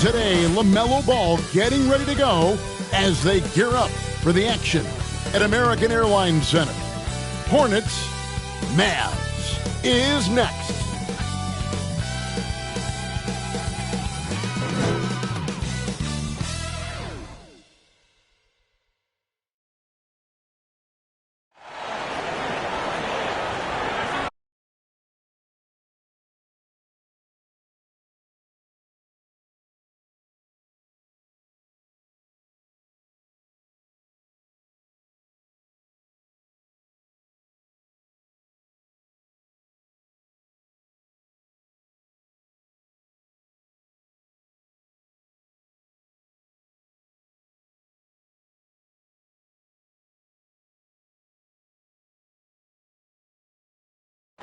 today, LaMelo Ball getting ready to go as they gear up for the action at American Airlines Center. Hornets, Mavs is next.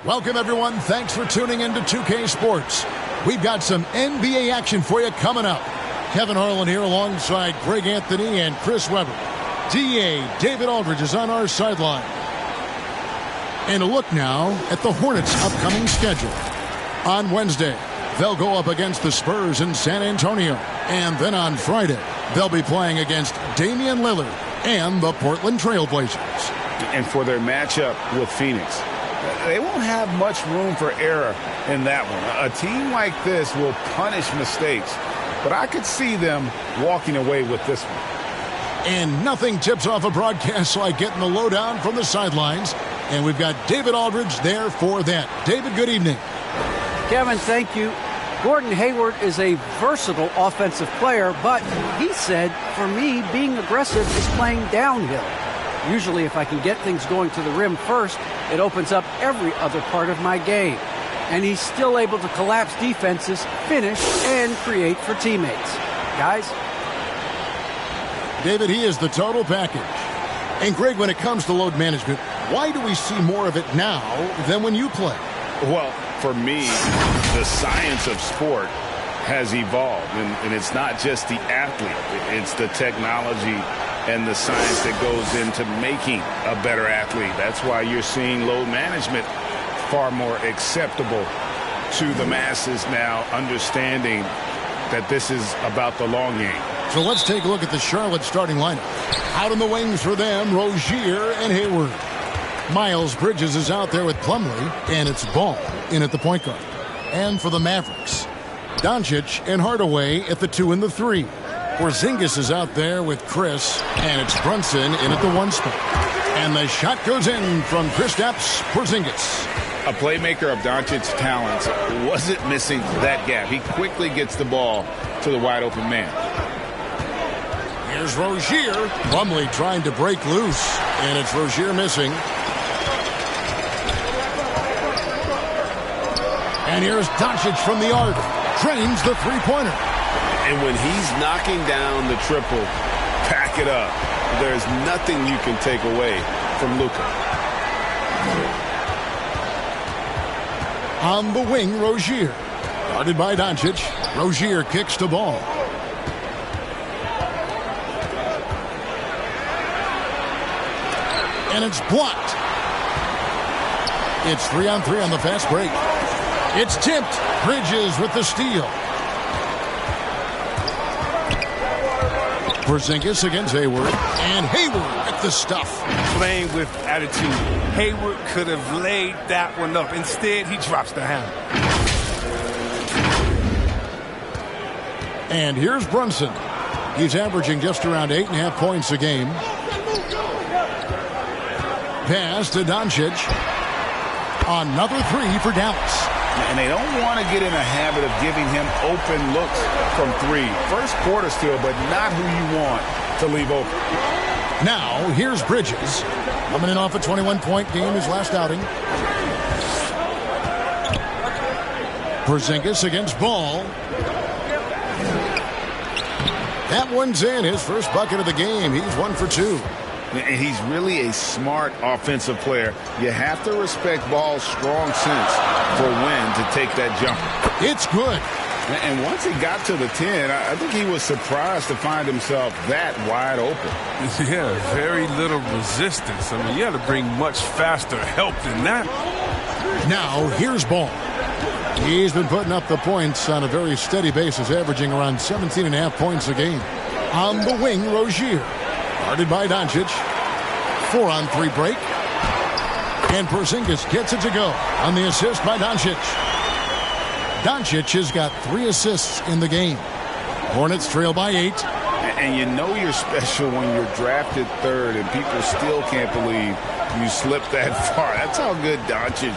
Welcome, everyone. Thanks for tuning in to 2K Sports. We've got some NBA action for you coming up. Kevin Harlan here alongside Greg Anthony and Chris Webber. DA David Aldridge is on our sideline. And a look now at the Hornets' upcoming schedule. On Wednesday, they'll go up against the Spurs in San Antonio. And then on Friday, they'll be playing against Damian Lillard and the Portland Trail Blazers. And for their matchup with Phoenix, they won't have much room for error in that one. A team like this will punish mistakes, but I could see them walking away with this one. And nothing tips off a broadcast like getting the lowdown from the sidelines. And we've got David Aldridge there for that. David, good evening. Kevin, thank you. Gordon Hayward is a versatile offensive player, but he said, for me, being aggressive is playing downhill. Usually, if I can get things going to the rim first, it opens up every other part of my game. And he's still able to collapse defenses, finish, and create for teammates. Guys? David, he is the total package. And Greg, when it comes to load management, why do we see more of it now than when you play? Well, for me, the science of sport has evolved. And it's not just the athlete. It's the technology and the science that goes into making a better athlete. That's why you're seeing load management far more acceptable to the masses now, understanding that this is about the long game. So let's take a look at the Charlotte starting lineup. Out on the wings for them, Rozier and Hayward. Miles Bridges is out there with Plumlee, and it's Ball in at the point guard. And for the Mavericks, Doncic and Hardaway at the 2 and the 3. Porzingis is out there with Chris, and it's Brunson in at the 1 spot. And the shot goes in from Kristaps Porzingis. A playmaker of Doncic's talents wasn't missing that gap. He quickly gets the ball to the wide-open man. Here's Rozier. Plumlee trying to break loose, and it's Rozier missing. And here's Doncic from the arc. Drains the three-pointer. And when he's knocking down the triple, pack it up. There's nothing you can take away from Luka. On the wing, Rozier. Guarded by Doncic. Rozier kicks the ball. And it's blocked. It's 3-on-3 on the fast break. It's tipped. Bridges with the steal. Porzingis against Hayward. And Hayward with the stuff. Playing with attitude. Hayward could have laid that one up. Instead, he drops the hammer. And here's Brunson. He's averaging just around 8.5 points a game. Pass to Doncic. Another 3 for Dallas. And they don't want to get in a habit of giving him open looks from 3. First quarter still, but not who you want to leave open. Now, here's Bridges. Coming in off a 21-point game his last outing. Porzingis against Ball. That one's in. His first bucket of the game. He's 1 for 2. And he's really a smart offensive player. You have to respect Ball's strong sense for when to take that jumper. It's good. And once he got to the 10, I think he was surprised to find himself that wide open. Yeah, very little resistance. I mean, you had to bring much faster help than that. Now, here's Ball. He's been putting up the points on a very steady basis, averaging around 17.5 points a game. On the wing, Rozier. Guarded by Doncic. 4-on-3 break. And Porzingis gets it to go on the assist by Doncic. Doncic has got 3 assists in the game. Hornets trail by 8. And you know you're special when you're drafted 3rd and people still can't believe you slipped that far. That's how good Doncic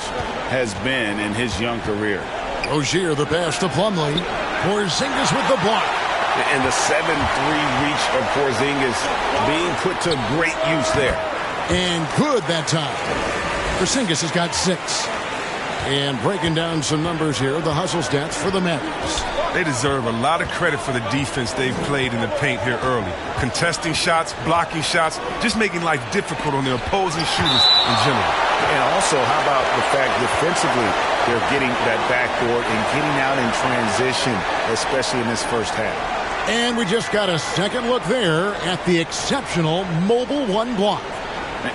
has been in his young career. Rozier, the pass to Plumlee. Porzingis with the block. And the 7-3 reach of Porzingis being put to great use there. And good that time. Porzingis has got 6. And breaking down some numbers here, the hustle stats for the Mavericks. They deserve a lot of credit for the defense they've played in the paint here early. Contesting shots, blocking shots, just making life difficult on the opposing shooters in general. And also, how about the fact defensively they're getting that backboard and getting out in transition, especially in this first half. And we just got a second look there at the exceptional mobile 1 block.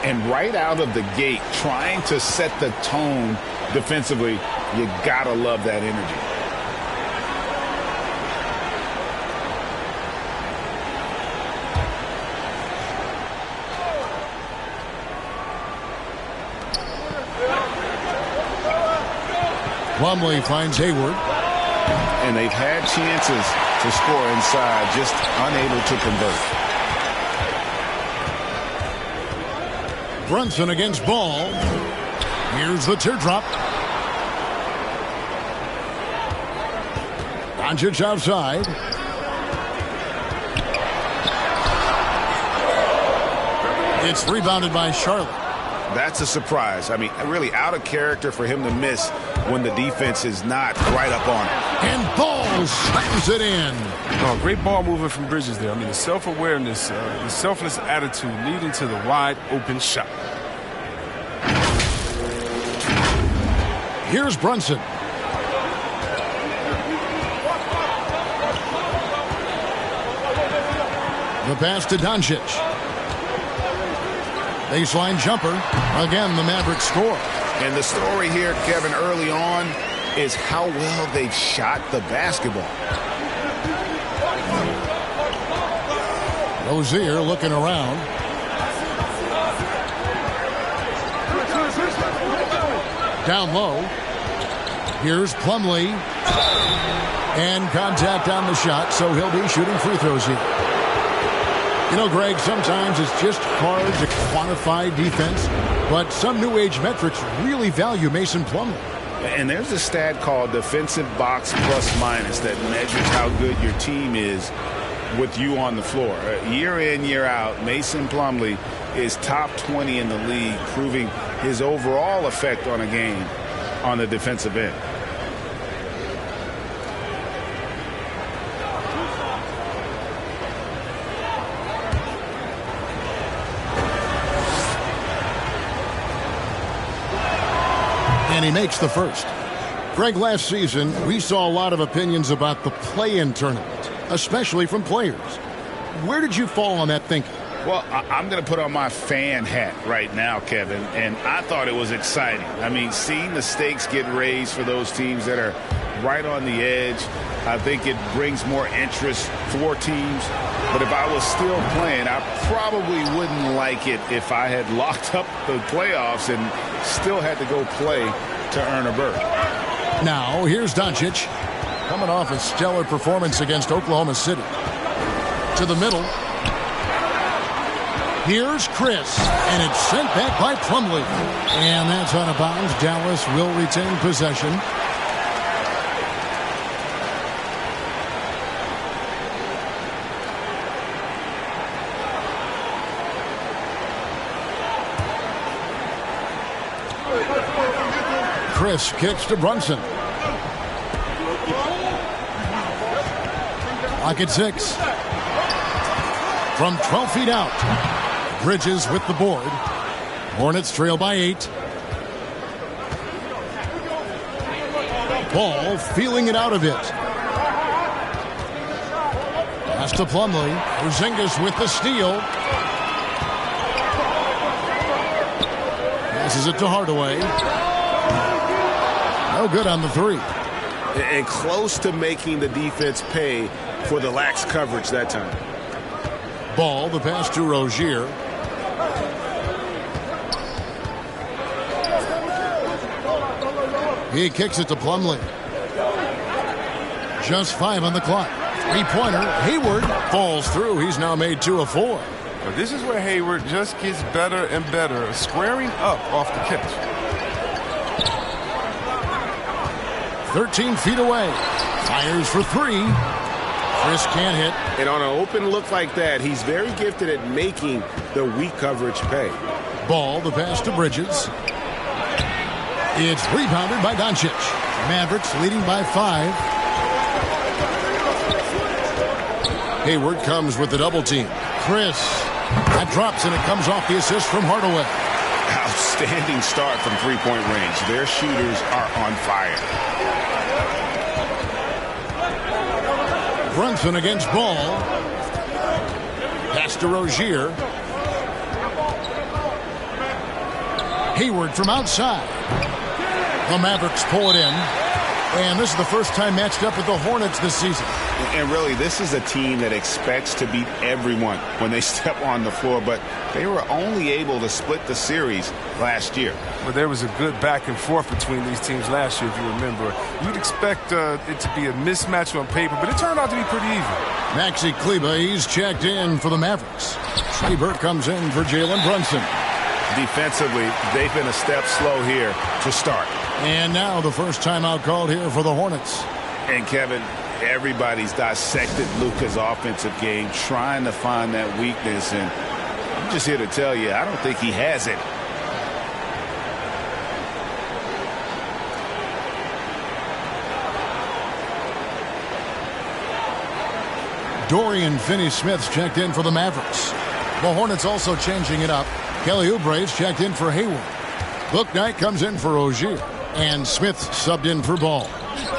And right out of the gate, trying to set the tone defensively, you gotta love that energy. Plumlee finds Hayward. And they've had chances to score inside, just unable to convert. Brunson against Ball. Here's the teardrop. Doncic outside. It's rebounded by Charlotte. That's a surprise. I mean, really out of character for him to miss when the defense is not right up on it. And Ball slams it in. Oh, great ball movement from Bridges there. I mean, the self-awareness, the selfless attitude leading to the wide open shot. Here's Brunson. The pass to Doncic. Baseline jumper. Again, the Mavericks score. And the story here, Kevin, early on is how well they've shot the basketball. Rozier looking around. Down low. Here's Plumlee. And contact on the shot, so he'll be shooting free throws here. You know, Greg, sometimes it's just hard to quantify defense, but some new age metrics really value Mason Plumlee. And there's a stat called defensive box plus minus that measures how good your team is with you on the floor. Year in, year out, Mason Plumlee is top 20 in the league, proving his overall effect on a game on the defensive end. And he makes the first. Greg, last season, we saw a lot of opinions about the play-in tournament, especially from players. Where did you fall on that thinking? Well, I'm going to put on my fan hat right now, Kevin, and I thought it was exciting. I mean, seeing the stakes get raised for those teams that are right on the edge, I think it brings more interest for teams. But if I was still playing, I probably wouldn't like it if I had locked up the playoffs and still had to go play to earn a berth. Now, here's Doncic, coming off a stellar performance against Oklahoma City. To the middle. Here's Chris, and it's sent back by Plumlee. And that's out of bounds. Dallas will retain possession. Chris kicks to Brunson. Clock at 6. From 12 feet out. Bridges with the board. Hornets trail by 8. Ball feeling it out of it. Pass to Plumlee. Porzingis with the steal. Passes it to Hardaway. No good on the 3. and close to making the defense pay for the lax coverage that time. Ball, the pass to Rozier. He kicks it to Plumlee. Just 5 on the clock. Three-pointer. Hayward falls through. He's now made 2 of 4. But this is where Hayward just gets better and better, squaring up off the catch. 13 feet away. Fires for 3. Chris can't hit. And on an open look like that, he's very gifted at making the weak coverage pay. Ball, the pass to Bridges. It's rebounded by Doncic. Mavericks leading by 5. Hayward comes with the double team. Chris. That drops, and it comes off the assist from Hardaway. Outstanding start from three-point range. Their shooters are on fire. Brunson against Ball. Pass to Rozier. Hayward from outside. The Mavericks pull it in. And this is the first time matched up with the Hornets this season. And really, this is a team that expects to beat everyone when they step on the floor, but they were only able to split the series last year. But there was a good back and forth between these teams last year, if you remember. You'd expect it to be a mismatch on paper, but it turned out to be pretty even. Maxi Kleber, he's checked in for the Mavericks. Trey Burke comes in for Jalen Brunson. Defensively, they've been a step slow here to start. And now the first timeout called here for the Hornets. And Kevin, everybody's dissected Luka's offensive game, trying to find that weakness. And I'm just here to tell you, I don't think he has it. Dorian Finney-Smith's checked in for the Mavericks. The Hornets also changing it up. Kelly Oubre's checked in for Hayward. Bouknight comes in for Rozier. And Smith subbed in for Ball.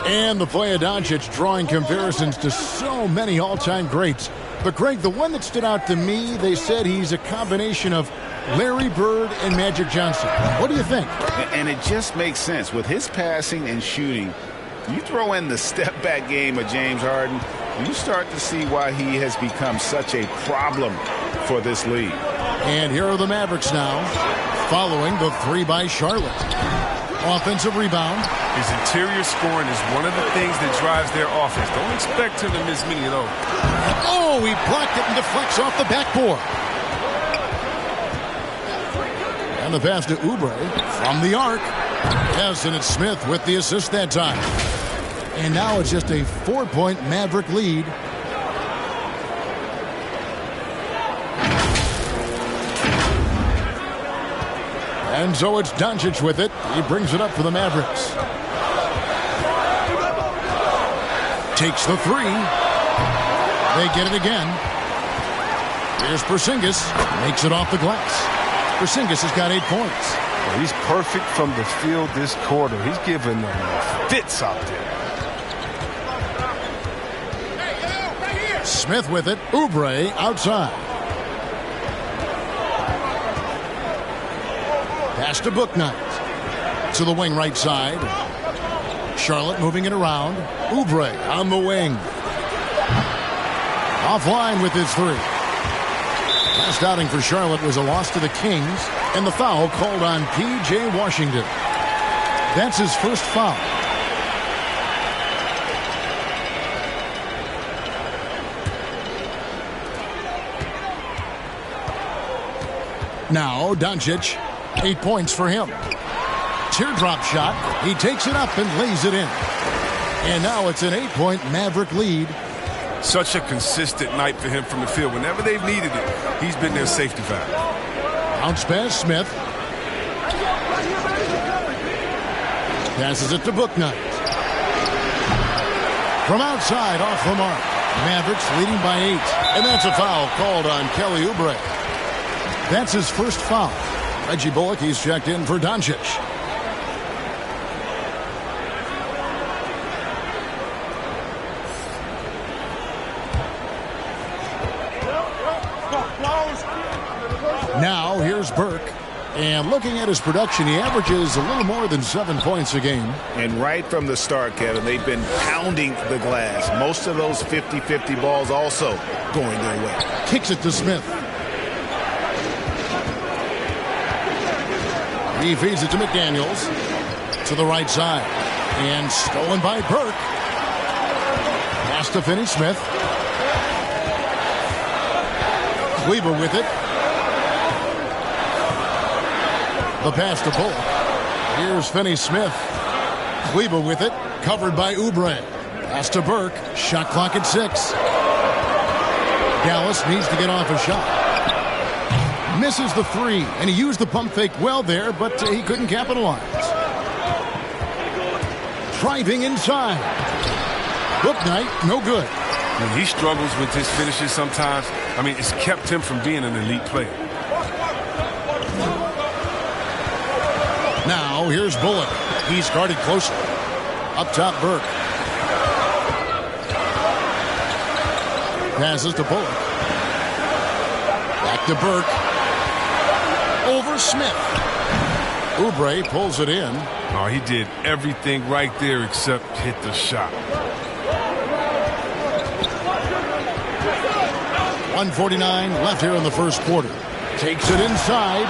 And the play of Doncic drawing comparisons to so many all-time greats. But, Greg, the one that stood out to me, they said he's a combination of Larry Bird and Magic Johnson. What do you think? And it just makes sense. With his passing and shooting, you throw in the step-back game of James Harden, you start to see why he has become such a problem for this league. And here are the Mavericks now, following the 3 by Charlotte. Offensive rebound. His interior scoring is one of the things that drives their offense. Don't expect him to miss many of those. Oh, he blocked it and deflects off the backboard. And the pass to Oubre from the arc. Yes, and it's Smith with the assist that time. And now it's just a 4-point Maverick lead. And so it's Doncic with it. He brings it up for the Mavericks. Takes the 3. They get it again. Here's Porzingis. Makes it off the glass. Porzingis has got 8 points. Well, he's perfect from the field this quarter. He's giving them fits out there. Smith with it. Oubre outside. Pass to Bouknight. To the wing right side. Charlotte moving it around. Oubre on the wing. Offline with his 3. Last outing for Charlotte was a loss to the Kings, and the foul called on P.J. Washington. That's his first foul. Now Doncic, 8 points for him. Teardrop shot. He takes it up and lays it in. And now it's an 8-point Maverick lead. Such a consistent night for him from the field. Whenever they've needed it, he's been their safety valve. Bounce pass, Smith. Passes it to Bouknight. From outside, off the mark. Mavericks leading by 8. And that's a foul called on Kelly Oubre. That's his first foul. Reggie Bullock, he's checked in for Doncic. Now here's Burke. And looking at his production, he averages a little more than 7 points a game. And right from the start, Kevin, they've been pounding the glass. Most of those 50-50 balls also going their way. Kicks it to Smith. He feeds it to McDaniels. To the right side. And stolen by Burke. Pass to Finney-Smith. Kleber with it. The pass to Bullock. Here's Finney-Smith. Kleber with it. Covered by Oubre. Pass to Burke. Shot clock at 6. Dallas needs to get off a shot. Misses the 3. And he used the pump fake well there, but he couldn't capitalize. Driving inside. Hook night, no good. When he struggles with his finishes sometimes, I mean, it's kept him from being an elite player. Now, here's Bullock. He's guarded closely. Up top, Burke. Passes to Bullock. Back to Burke. Over Smith. Oubre pulls it in. Oh, he did everything right there except hit the shot. 1:49 left here in the first quarter. Takes it inside.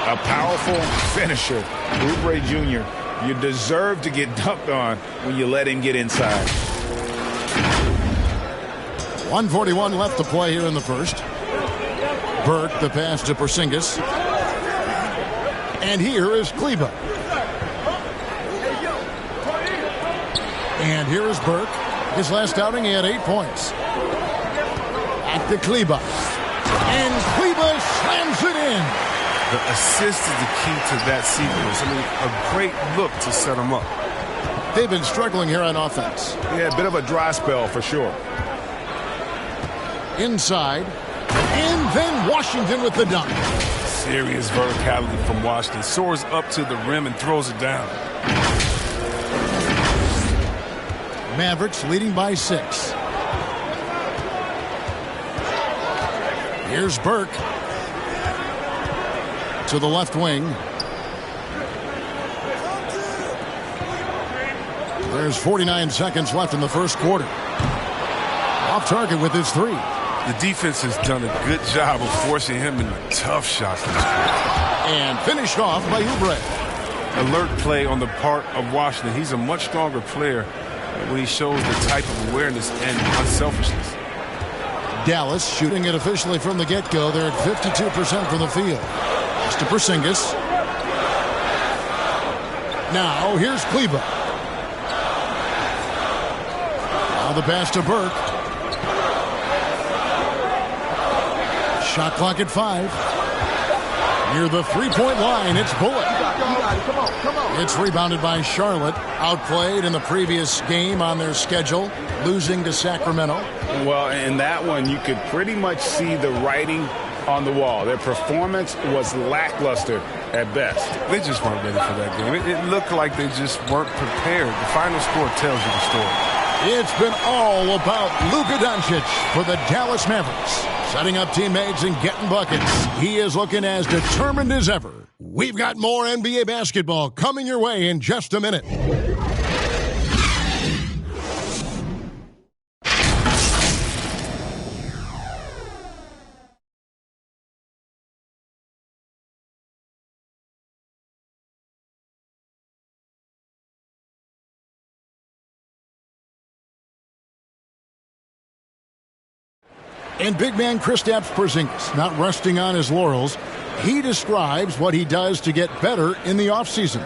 A powerful finisher. Oubre Jr., you deserve to get dunked on when you let him get inside. 1:41 left to play here in the first. Burke, the pass to Porzingis. And here is Kleber. And here is Burke. His last outing, he had 8 points. Back to Kleber. And Kleber slams it in. The assist is the key to that sequence. I mean, a great look to set him up. They've been struggling here on offense. Yeah, a bit of a dry spell for sure. Inside. And then Washington with the dunk. Serious verticality from Washington. Soars up to the rim and throws it down. Mavericks leading by 6. Here's Burke. To the left wing. There's 49 seconds left in the first quarter. Off target with his 3. The defense has done a good job of forcing him into tough shots. And finished off by Oubre. Alert play on the part of Washington. He's a much stronger player when he shows the type of awareness and unselfishness. Dallas shooting it officially from the get-go. They're at 52% from the field. Pass to Porzingis. Now here's Kleber. Now the pass to Burke. Shot clock at 5. Near the three-point line, it's Bullock. Come on. It's rebounded by Charlotte. Outplayed in the previous game on their schedule, losing to Sacramento. Well, in that one, you could pretty much see the writing on the wall. Their performance was lackluster at best. They just weren't ready for that game. It looked like they just weren't prepared. The final score tells you the story. It's been all about Luka Doncic for the Dallas Mavericks. Setting up teammates and getting buckets. He is looking as determined as ever. We've got more NBA basketball coming your way in just a minute. And big man Kristaps Porzingis not resting on his laurels. He describes what he does to get better in the offseason.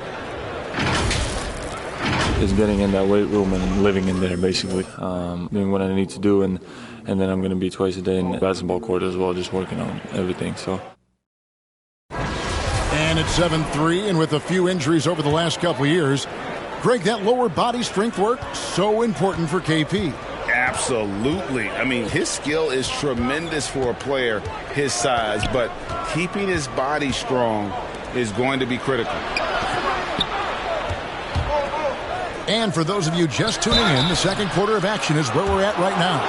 Just getting in that weight room and living in there, basically. Doing what I need to do, and then I'm going to be twice a day in the basketball court as well, just working on everything. So. And it's 7-3, and with a few injuries over the last couple of years, Greg, that lower body strength work, so important for KP. Absolutely. I mean, his skill is tremendous for a player his size, but keeping his body strong is going to be critical. And for those of you just tuning in, the second quarter of action is where we're at right now.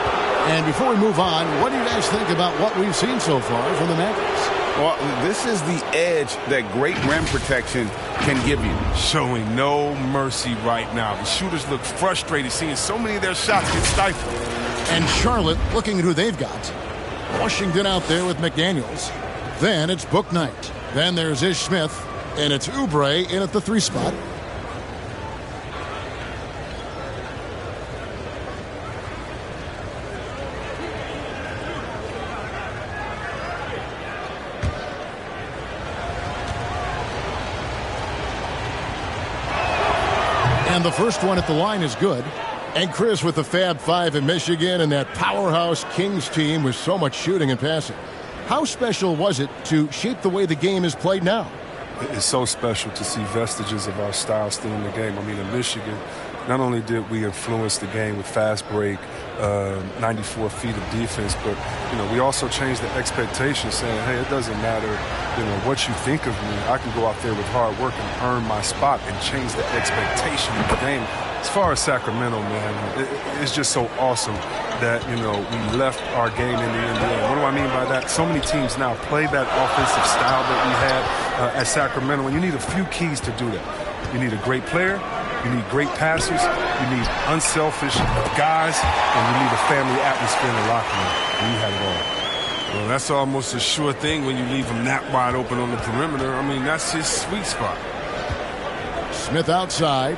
And before we move on, what do you guys think about what we've seen so far from the Mavericks? Well, this is the edge that great rim protection can give you. Showing no mercy right now. The shooters look frustrated seeing so many of their shots get stifled. And Charlotte looking at who they've got. Washington out there with McDaniels. Then it's Book Knight. Then there's Ish Smith. And it's Oubre in at the 3 spot. And the first one at the line is good. And Chris with the Fab Five in Michigan and that powerhouse Kings team with so much shooting and passing. How special was it to shape the way the game is played now? It's so special to see vestiges of our style still in the game. I mean, in Michigan, not only did we influence the game with fast break, 94 feet of defense, but, we also changed the expectation saying, hey, it doesn't matter, what you think of me. I can go out there with hard work and earn my spot and change the expectation of the game. As far as Sacramento, man, it's just so awesome that, we left our game in the NBA. What do I mean by that? So many teams now play that offensive style that we had at Sacramento, and you need a few keys to do that. You need a great player, you need great passers, you need unselfish guys, and you need a family atmosphere in the locker room. And you have it all. Well, that's almost a sure thing when you leave him that wide open on the perimeter. I mean, that's his sweet spot. Smith outside.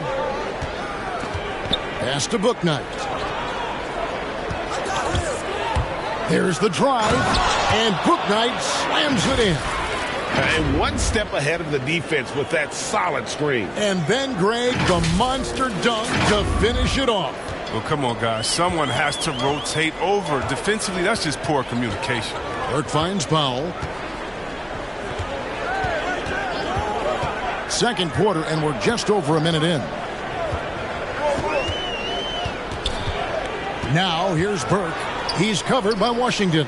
Pass to Book Knight. There's the drive, and Book Knight slams it in. And one step ahead of the defense with that solid screen. And then, Greg, the monster dunk to finish it off. Well, come on, guys. Someone has to rotate over. Defensively, that's just poor communication. Burke finds Powell. Second quarter, and we're just over a minute in. Now, here's Burke. He's covered by Washington.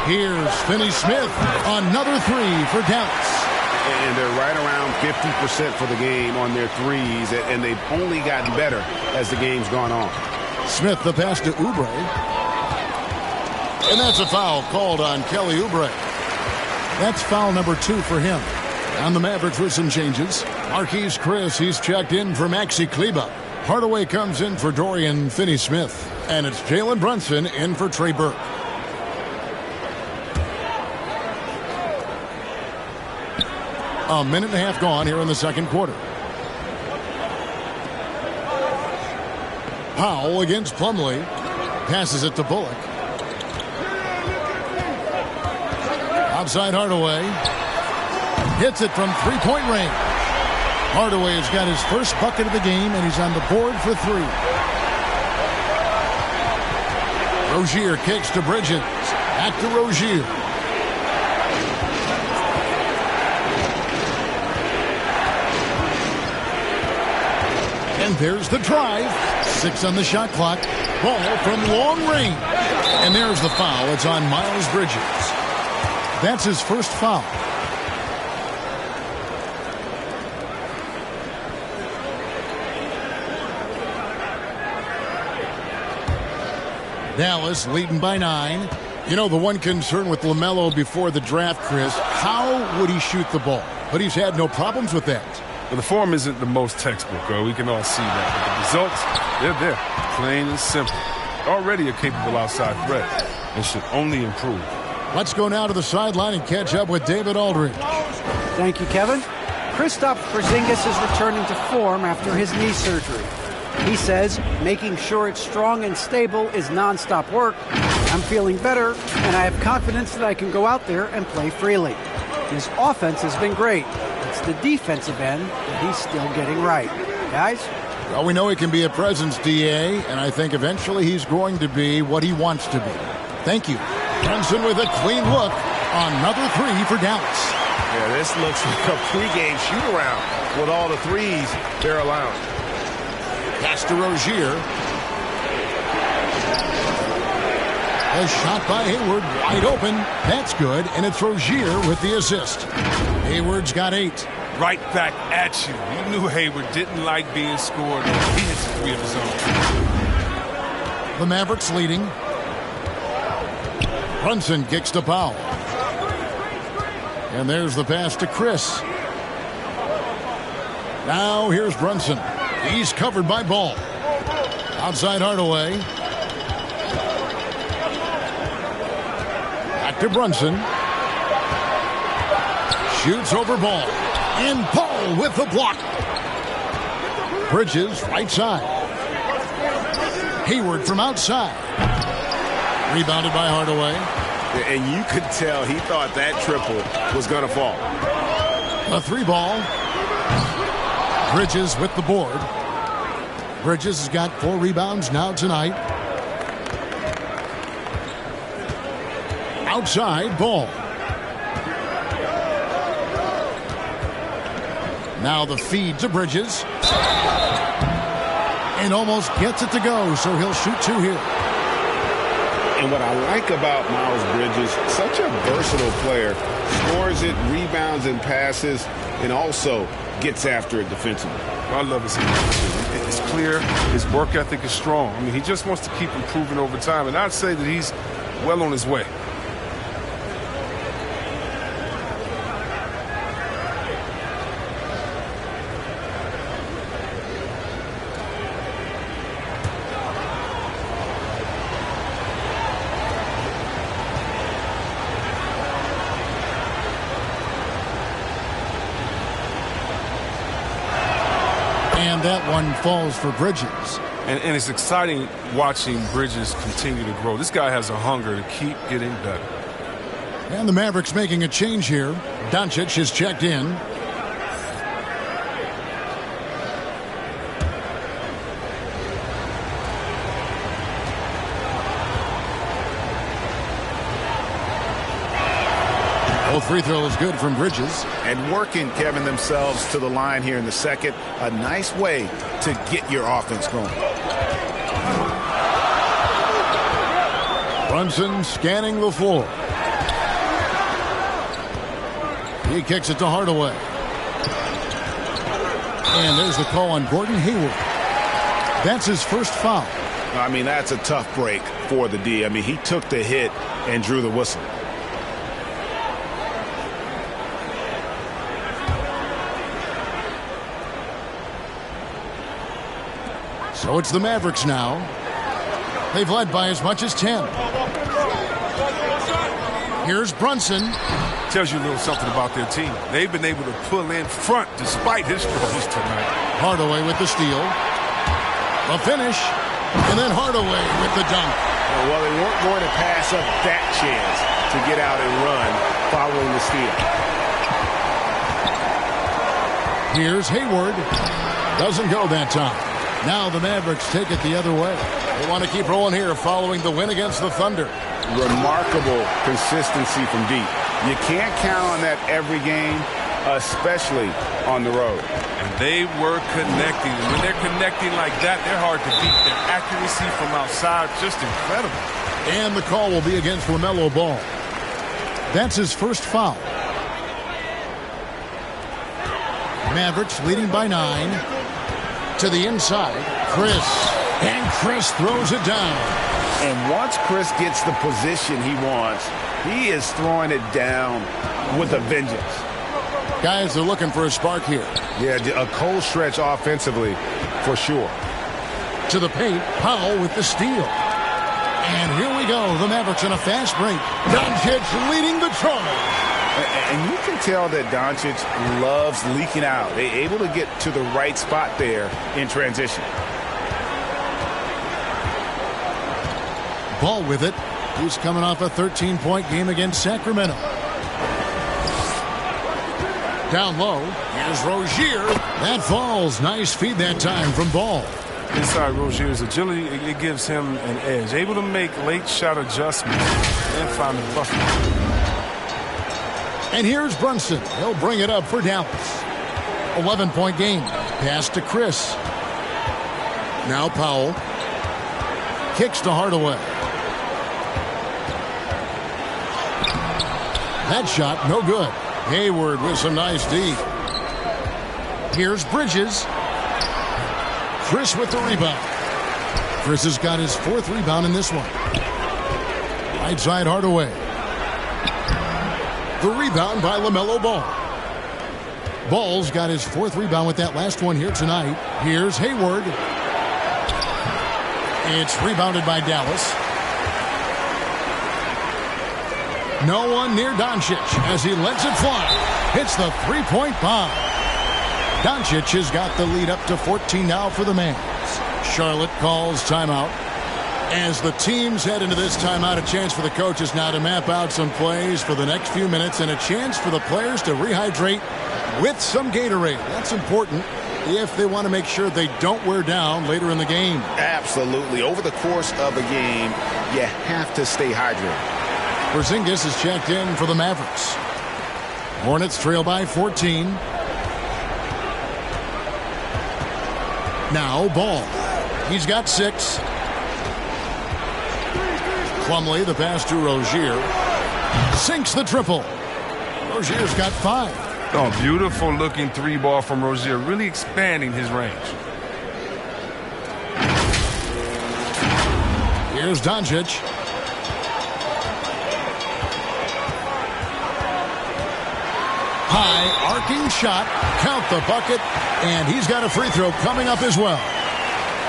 Here's Finney-Smith. Another 3 for Dallas. And they're right around 50% for the game on their threes, and they've only gotten better as the game's gone on. Smith, the pass to Oubre. And that's a foul called on Kelly Oubre. That's foul number 2 for him. And the Mavericks with some changes. Marquise Chris, he's checked in for Maxi Kleba. Hardaway comes in for Dorian Finney-Smith. And it's Jalen Brunson in for Trey Burke. A minute and a half gone here in the second quarter. Powell against Plumlee. Passes it to Bullock. Outside Hardaway. Hits it from three-point range. Hardaway has got his first bucket of the game, and he's on the board for 3. Rozier kicks to Bridges. Back to Rozier. And there's the drive. 6 on the shot clock. Ball from long range. And there's the foul. It's on Miles Bridges. That's his first foul. Dallas leading by 9. The one concern with LaMelo before the draft, Chris, how would he shoot the ball? But he's had no problems with that. Well, the form isn't the most textbook, we can all see that. But the results, they're there. Plain and simple. Already a capable outside threat and should only improve. Let's go now to the sideline and catch up with David Aldridge. Thank you, Kevin. Kristaps Porzingis is returning to form after his knee surgery. He says making sure it's strong and stable is nonstop work. I'm feeling better, and I have confidence that I can go out there and play freely. His offense has been great. It's the defensive end that he's still getting right. Guys? Well, we know he can be a presence, D.A., and I think eventually he's going to be what he wants to be. Thank you. Brunson with a clean look. Another 3 for Dallas. Yeah, this looks like a pregame shoot-around with all the threes they're allowing. Pass to Rozier. A shot by Hayward, wide open. That's good, and it's Rozier with the assist. Hayward's got 8. Right back at you. You knew Hayward didn't like being scored on. He hits 3 of his own. The Mavericks leading. Brunson kicks to Powell. And there's the pass to Chris. Now here's Brunson. He's covered by Ball. Outside Hardaway. Back to Brunson. Shoots over Ball. And Ball with the block. Bridges right side. Hayward from outside. Rebounded by Hardaway. And you could tell he thought that triple was going to fall. A 3-ball. Bridges with the board. Bridges has got 4 rebounds now tonight. Outside Ball. Now the feed to Bridges. And almost gets it to go, so he'll shoot 2 here. And what I like about Miles Bridges, such a versatile player, scores it, rebounds and passes, and also gets after it defensively. I love his defense. It's clear. His work ethic is strong. I mean, he just wants to keep improving over time, and I'd say that he's well on his way. And that one falls for Bridges. And it's exciting watching Bridges continue to grow. This guy has a hunger to keep getting better. And the Mavericks making a change here. Doncic is checked in. Both free throws good from Bridges. And working, Kevin, themselves to the line here in the second. A nice way to get your offense going. Brunson scanning the floor. He kicks it to Hardaway. And there's the call on Gordon Hayward. That's his first foul. I mean, that's a tough break for the D. I mean, he took the hit and drew the whistle. So it's the Mavericks now. They've led by as much as 10. Here's Brunson. Tells you a little something about their team. They've been able to pull in front despite his struggles tonight. Hardaway with the steal. The finish. And then Hardaway with the dunk. Well, they weren't going to pass up that chance to get out and run following the steal. Here's Hayward. Doesn't go that time. Now the Mavericks take it the other way. They want to keep rolling here following the win against the Thunder. Remarkable consistency from deep. You can't count on that every game, especially on the road. And they were connecting. And when they're connecting like that, they're hard to beat. Their accuracy from outside, just incredible. And the call will be against LaMelo Ball. That's his first foul. Mavericks leading by 9. To the inside, Chris. And Chris throws it down. And once Chris gets the position he wants, he is throwing it down with a vengeance. Guys are looking for a spark here. Yeah, a cold stretch offensively, for sure. To the paint, Powell with the steal. And here we go, the Mavericks in a fast break. Doncic leading the charge. And you can tell that Doncic loves leaking out. They're able to get to the right spot there in transition. Ball with it. He's coming off a 13-point game against Sacramento. Down low. Here's Rozier. That falls. Nice feed that time from Ball. Inside Rozier's agility, it gives him an edge. Able to make late shot adjustments and find the buffer. And here's Brunson. He'll bring it up for Dallas. 11-point game. Pass to Chris. Now Powell. Kicks to Hardaway. That shot, no good. Hayward with some nice D. Here's Bridges. Chris with the rebound. Chris has got his 4th rebound in this one. Right side Hardaway. The rebound by LaMelo Ball. Ball's got his 4th rebound with that last one here tonight. Here's Hayward. It's rebounded by Dallas. No one near Doncic as he lets it fly. Hits the three-point bomb. Doncic has got the lead up to 14 now for the Mavs. Charlotte calls timeout. As the teams head into this timeout, a chance for the coaches now to map out some plays for the next few minutes and a chance for the players to rehydrate with some Gatorade. That's important if they want to make sure they don't wear down later in the game. Absolutely. Over the course of a game, you have to stay hydrated. Porzingis is checked in for the Mavericks. Hornets trail by 14. Now Ball. He's got 6. Plumlee, the pass to Rozier. Sinks the triple. Rozier's got 5. Oh, beautiful looking 3-ball from Rozier, really expanding his range. Here's Doncic. High arcing shot. Count the bucket. And he's got a free throw coming up as well.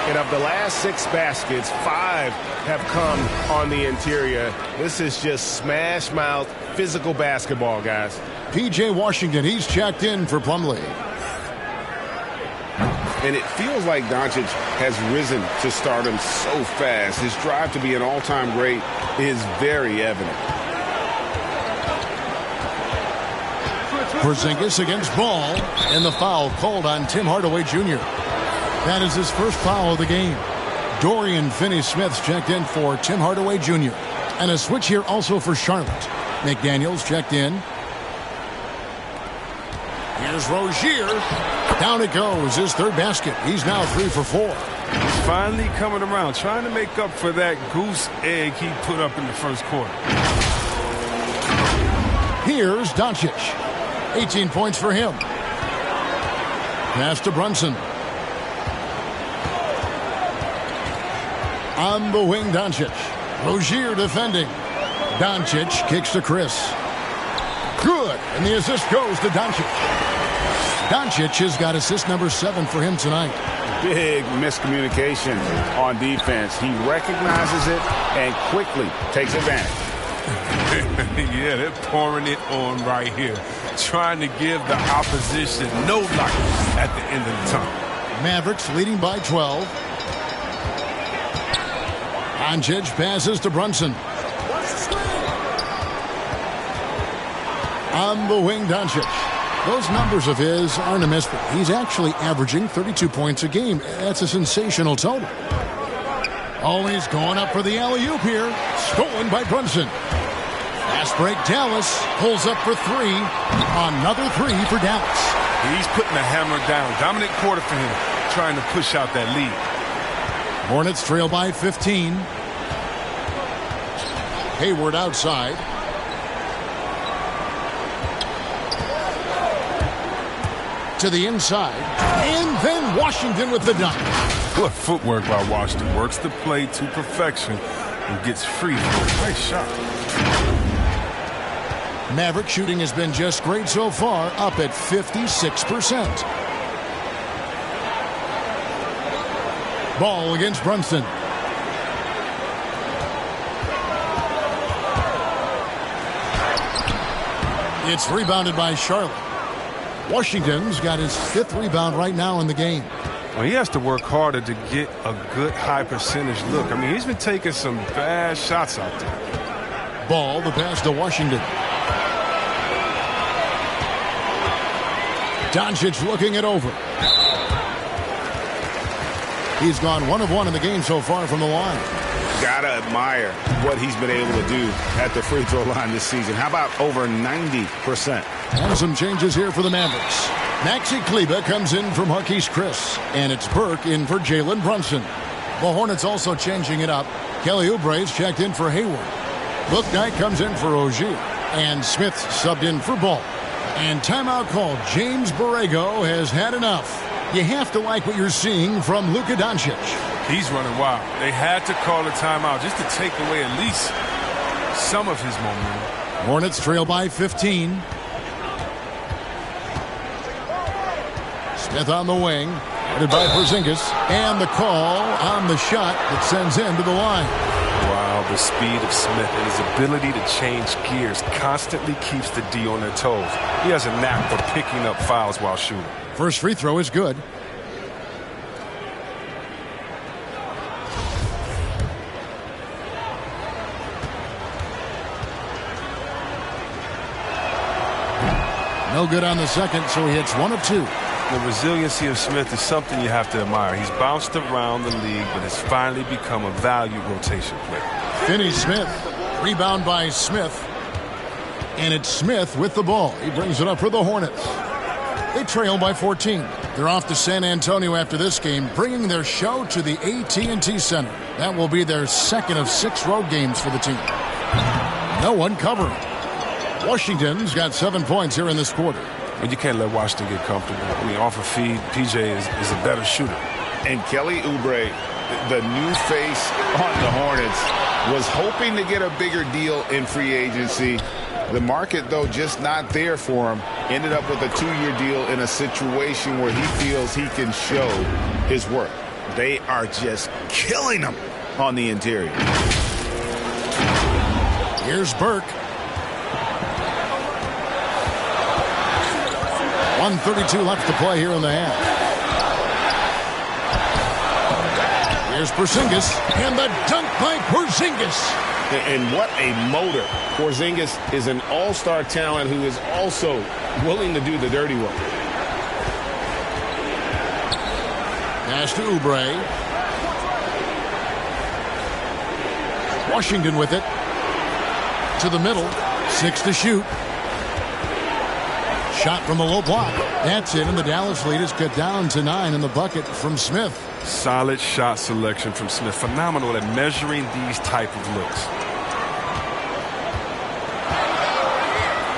And of the last 6 baskets, 5 have come on the interior. This is just smash mouth physical basketball, guys. P.J. Washington, he's checked in for Plumlee. And it feels like Doncic has risen to stardom so fast. His drive to be an all-time great is very evident. Porzingis against Ball, and the foul called on Tim Hardaway Jr. That is his first foul of the game. Dorian Finney-Smith's checked in for Tim Hardaway Jr. And a switch here also for Charlotte. McDaniels checked in. Here's Rozier. Down it goes, his 3rd basket. He's now 3 for 4. He's finally coming around, trying to make up for that goose egg he put up in the first quarter. Here's Doncic. 18 points for him. Pass to Brunson. On the wing, Doncic. Rozier defending. Doncic kicks to Chris. Good. And the assist goes to Doncic. Doncic has got assist number 7 for him tonight. Big miscommunication on defense. He recognizes it and quickly takes advantage. Yeah, they're pouring it on right here. Trying to give the opposition no life at the end of the tunnel. Mavericks leading by 12. Doncic passes to Brunson. On the wing, Doncic. Those numbers of his aren't a mystery. He's actually averaging 32 points a game. That's a sensational total. Oh, he's going up for the alley-oop here. Stolen by Brunson. Fast break, Dallas pulls up for 3. Another 3 for Dallas. He's putting the hammer down. Dominant quarter for him, trying to push out that lead. Hornets trail by 15. Hayward outside. To the inside. And then Washington with the dunk. What footwork by Washington. Works the play to perfection and gets free for a nice shot. Maverick shooting has been just great so far, up at 56%. Ball against Brunson. It's rebounded by Charlotte. Washington's got his 5th rebound right now in the game. Well, he has to work harder to get a good high percentage look. I mean, he's been taking some bad shots out there. Ball, the pass to Washington. Doncic looking it over. He's gone 1 of 1 in the game so far from the line. Gotta admire what he's been able to do at the free throw line this season. How about over 90%? And some changes here for the Mavericks. Maxi Kleber comes in for Marquise Chris. And it's Burke in for Jalen Brunson. The Hornets also changing it up. Kelly Oubre's checked in for Hayward. Bouknight comes in for Rozier. And Smith subbed in for Ball. And timeout called. James Borrego has had enough. You have to like what you're seeing from Luka Doncic. He's running wild. They had to call a timeout just to take away at least some of his momentum. Hornets trail by 15. Smith on the wing. Headed by Porzingis. And the call on the shot that sends him to the line. Wow, the speed of Smith and his ability to change gears constantly keeps the D on their toes. He has a knack for picking up fouls while shooting. First free throw is good. No good on the second, so he hits 1 of 2. The resiliency of Smith is something you have to admire. He's bounced around the league, but has finally become a valued rotation player. Finney-Smith. Rebound by Smith. And it's Smith with the ball. He brings it up for the Hornets. They trail by 14. They're off to San Antonio after this game, bringing their show to the AT&T Center. That will be their second of 6 road games for the team. No one covering. Washington's got 7 points here in this quarter. And you can't let Washington get comfortable. I mean, off a feed, PJ is a better shooter. And Kelly Oubre, the new face on the Hornets, was hoping to get a bigger deal in free agency. The market, though, just not there for him. Ended up with a 2-year deal in a situation where he feels he can show his work. They are just killing him on the interior. Here's Burke. 1:32 left to play here in the half. Here's Porzingis, and the dunk by Porzingis. And what a motor. Porzingis is an all-star talent who is also willing to do the dirty work. Pass to Oubre. Washington with it. To the middle. 6 to shoot. Shot from the low block. That's it, and the Dallas lead is cut down to 9 in the bucket from Smith. Solid shot selection from Smith. Phenomenal at measuring these type of looks.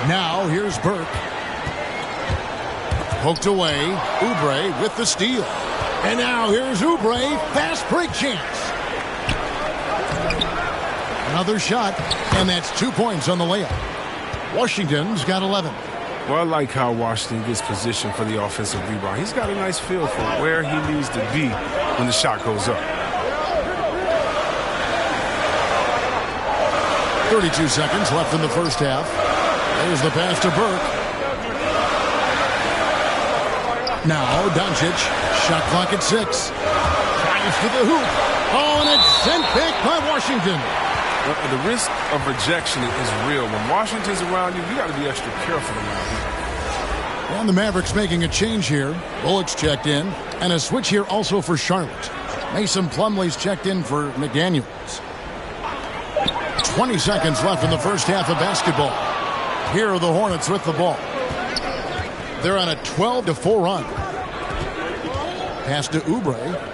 Now here's Burke. Poked away. Oubre with the steal. And now here's Oubre. Fast break chance. Another shot, and that's 2 points on the layup. Washington's got 11. Well, I like how Washington gets positioned for the offensive rebound. He's got a nice feel for where he needs to be when the shot goes up. 32 seconds left in the first half. There's the pass to Burke. Now Doncic. Shot clock at 6. Tries to the hoop. Oh, and it's sent back by Washington. The risk of rejection is real. When Washington's around you, you got to be extra careful around here. And the Mavericks making a change here. Bullock's checked in. And a switch here also for Charlotte. Mason Plumlee's checked in for McDaniels. 20 seconds left in the first half of basketball. Here are the Hornets with the ball. They're on a 12-4 run. Pass to Oubre.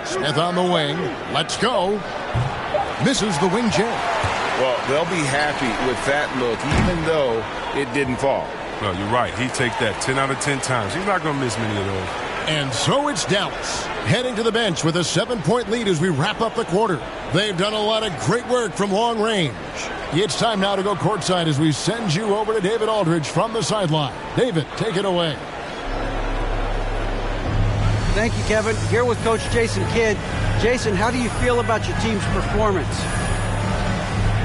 Smith on the wing. Let's go. Misses the wing jam. Well, they'll be happy with that look, even though it didn't fall. Well, you're right. He'd take that 10 out of 10 times. He's not going to miss many of those. And so it's Dallas heading to the bench with a 7-point lead as we wrap up the quarter. They've done a lot of great work from long range. It's time now to go courtside as we send you over to David Aldridge from the sideline. David, take it away. Thank you, Kevin. Here with Coach Jason Kidd. Jason, how do you feel about your team's performance?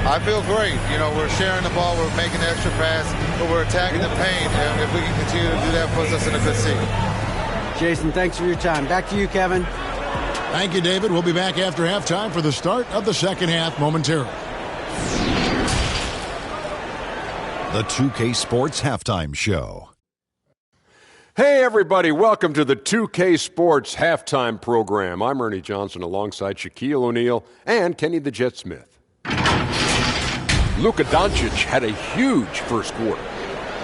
I feel great. You know, we're sharing the ball, we're making the extra pass, but we're attacking the paint, and if we can continue to do that, puts us in a good seat. Jason, thanks for your time. Back to you, Kevin. Thank you, David. We'll be back after halftime for the start of the second half momentarily. The 2K Sports Halftime Show. Hey, everybody. Welcome to the 2K Sports Halftime Program. I'm Ernie Johnson alongside Shaquille O'Neal and Kenny the Jet Smith. Luka Doncic had a huge first quarter.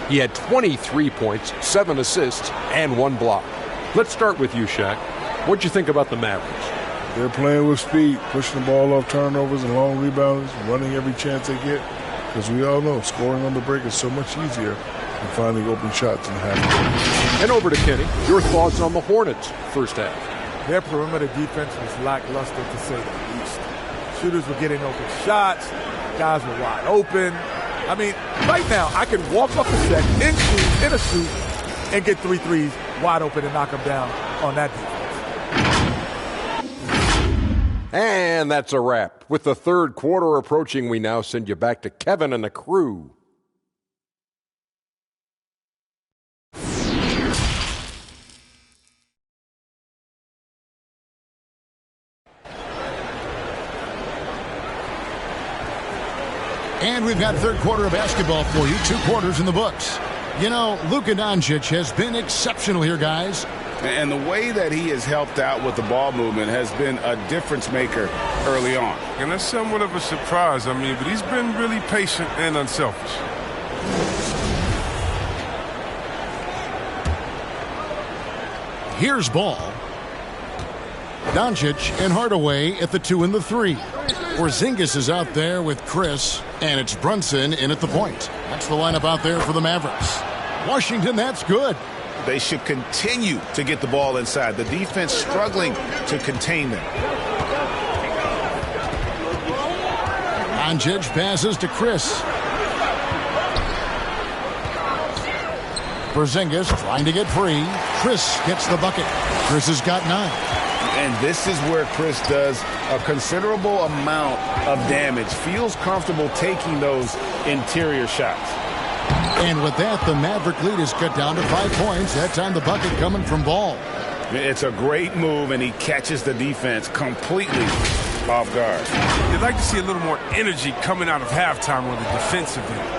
He had 23 points, 7 assists, and 1 block. Let's start with you, Shaq. What'd you think about the Mavericks? They're playing with speed, pushing the ball off turnovers and long rebounds, running every chance they get. Because we all know scoring on the break is so much easier than finding open shots in half. And over to Kenny. Your thoughts on the Hornets' first half? Their perimeter defense was lackluster, to say the least. shooters were getting open shots. Guys were wide open. I mean, right now, I can walk off the set in a suit and get 3 threes wide open and knock them down on that defense. And that's a wrap. With the third quarter approaching, we now send you back to Kevin and the crew. And we've got third quarter of basketball for you. 2 quarters in the books. You know, Luka Doncic has been exceptional here, guys. And the way that he has helped out with the ball movement has been a difference maker early on. And that's somewhat of a surprise, but he's been really patient and unselfish. Here's ball. Doncic and Hardaway at the 2 and the 3. Porzingis is out there with Chris, and it's Brunson in at the point. That's the lineup out there for the Mavericks. Washington, that's good. They should continue to get the ball inside. The defense struggling to contain them. Doncic passes to Chris. Porzingis trying to get free. Chris gets the bucket. Chris has got 9. And this is where Chris does a considerable amount of damage. Feels comfortable taking those interior shots. And with that, the Maverick lead is cut down to 5 points. That time the bucket coming from Ball. It's a great move, and he catches the defense completely off guard. You'd like to see a little more energy coming out of halftime on the defensive end.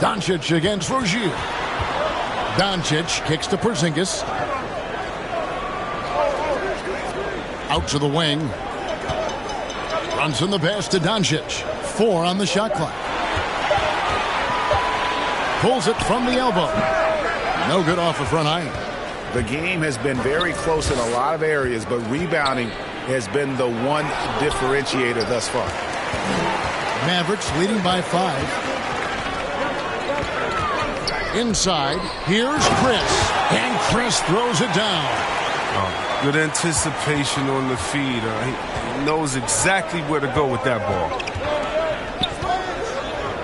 Doncic against Rozier. Doncic kicks to Porzingis. Out to the wing. Brunson the pass to Doncic. 4 on the shot clock. Pulls it from the elbow. No good off the front iron. The game has been very close in a lot of areas, but rebounding has been the one differentiator thus far. Mavericks leading by 5. Inside, here's Chris. And Chris throws it down. Good anticipation on the feed. He knows exactly where to go with that ball.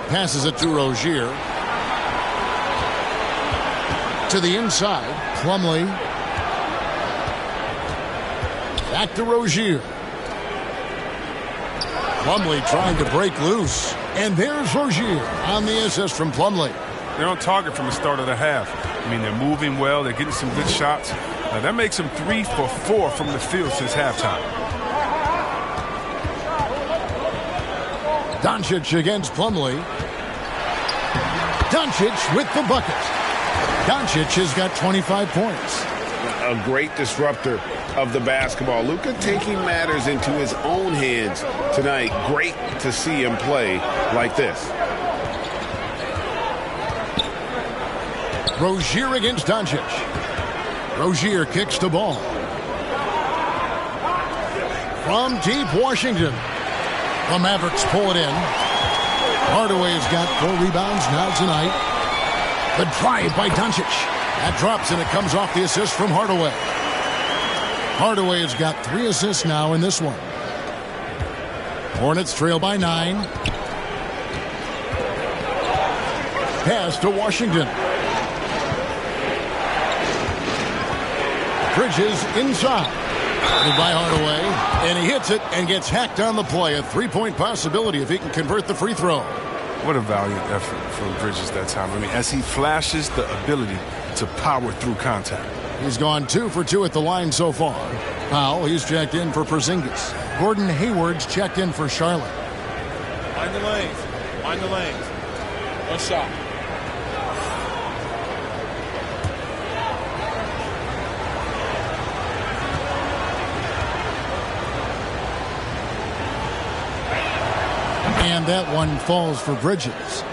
Passes it to Rozier. To the inside, Plumlee. Back to Rozier. Plumlee trying to break loose. And there's Rozier on the assist from Plumlee. They're on target from the start of the half. They're moving well. They're getting some good shots. That makes them 3 for 4 from the field since halftime. Doncic against Plumlee. Doncic with the bucket. Doncic has got 25 points. A great disruptor of the basketball. Luka taking matters into his own hands tonight. Great to see him play like this. Rozier against Doncic. Rozier kicks the ball. From deep Washington. The Mavericks pull it in. Hardaway's got 4 rebounds now tonight. The drive by Doncic. That drops and it comes off the assist from Hardaway. Hardaway has got 3 assists now in this one. Hornets trail by 9. Pass to Washington. Bridges inside. By Hardaway, and he hits it and gets hacked on the play. A 3-point possibility if he can convert the free throw. What a valiant effort from Bridges that time. As he flashes the ability to power through contact. He's gone 2 for 2 at the line so far. Powell, he's checked in for Porzingis. Gordon Hayward's checked in for Charlotte. Mind the lanes. Mind the lanes. One shot. And that one falls for Bridges.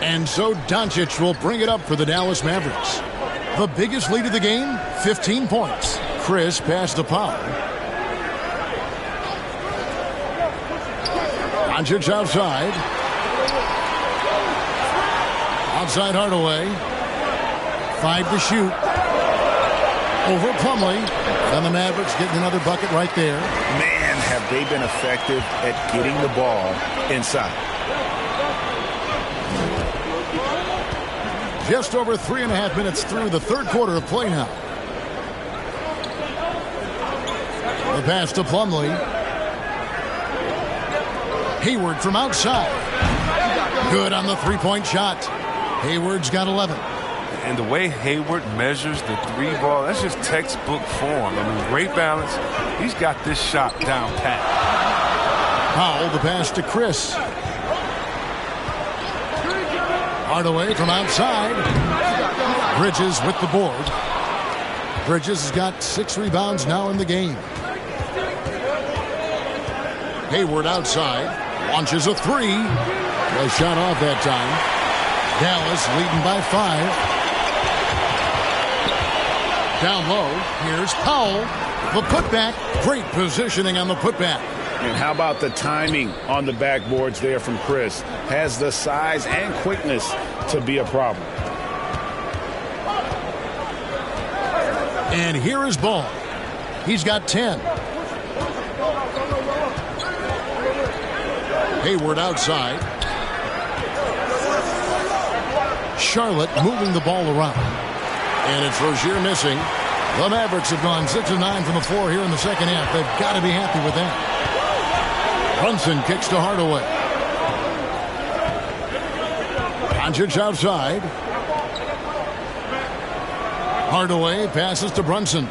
And so Doncic will bring it up for the Dallas Mavericks. The biggest lead of the game, 15 points. Chris passed to Powell. Doncic outside. Outside Hardaway. 5 to shoot. Over Plumlee. And the Mavericks getting another bucket right there. Man, have they been effective at getting the ball inside. Just over 3.5 minutes through the third quarter of play now. The pass to Plumlee. Hayward from outside. Good on the three-point shot. Hayward's got 11. And the way Hayward measures the three ball, that's just textbook form. I mean, great balance. He's got this shot down pat. Powell, the pass to Chris. Hardaway from outside. Bridges with the board. Bridges has got 6 rebounds now in the game. Hayward outside. Launches a 3. A shot off that time. Dallas leading by 5. Down low. Here's Powell. The putback. Great positioning on the putback. And how about the timing on the backboards there from Chris? Has the size and quickness to be a problem. And here is Ball. He's got 10. Hayward outside. Charlotte moving the ball around. And it's Rozier missing. The Mavericks have gone 6 of 9 from the floor here in the second half. They've got to be happy with that. Brunson kicks to Hardaway. Doncic outside. Hardaway passes to Brunson.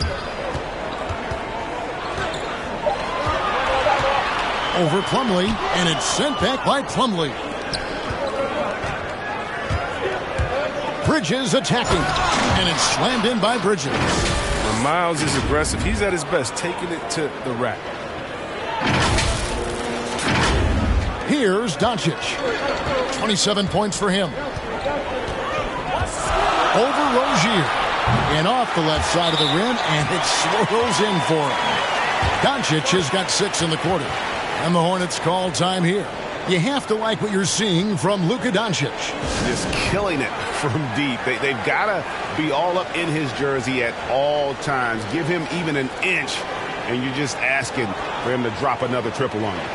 Over Plumlee, and it's sent back by Plumlee. Bridges attacking, and it's slammed in by Bridges. When Miles is aggressive, he's at his best, taking it to the rack. Here's Doncic. 27 points for him. Over Rozier. And off the left side of the rim, and it swirls in for him. Doncic has got 6 in the quarter. And the Hornets call time here. You have to like what you're seeing from Luka Doncic. Just killing it from deep. They've got to be all up in his jersey at all times. Give him even an inch, and you're just asking for him to drop another triple on him.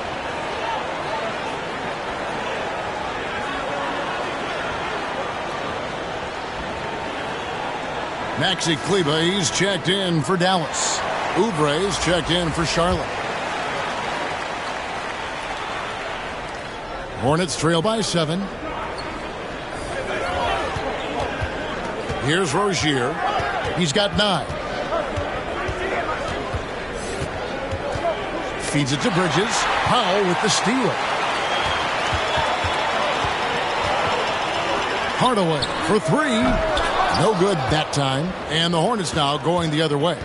Maxi Kleber, he's checked in for Dallas. Oubre's checked in for Charlotte. Hornets trail by 7. Here's Rozier. He's got 9. Feeds it to Bridges. Powell with the steal. Hardaway for 3. No good that time. And the Hornets now going the other way.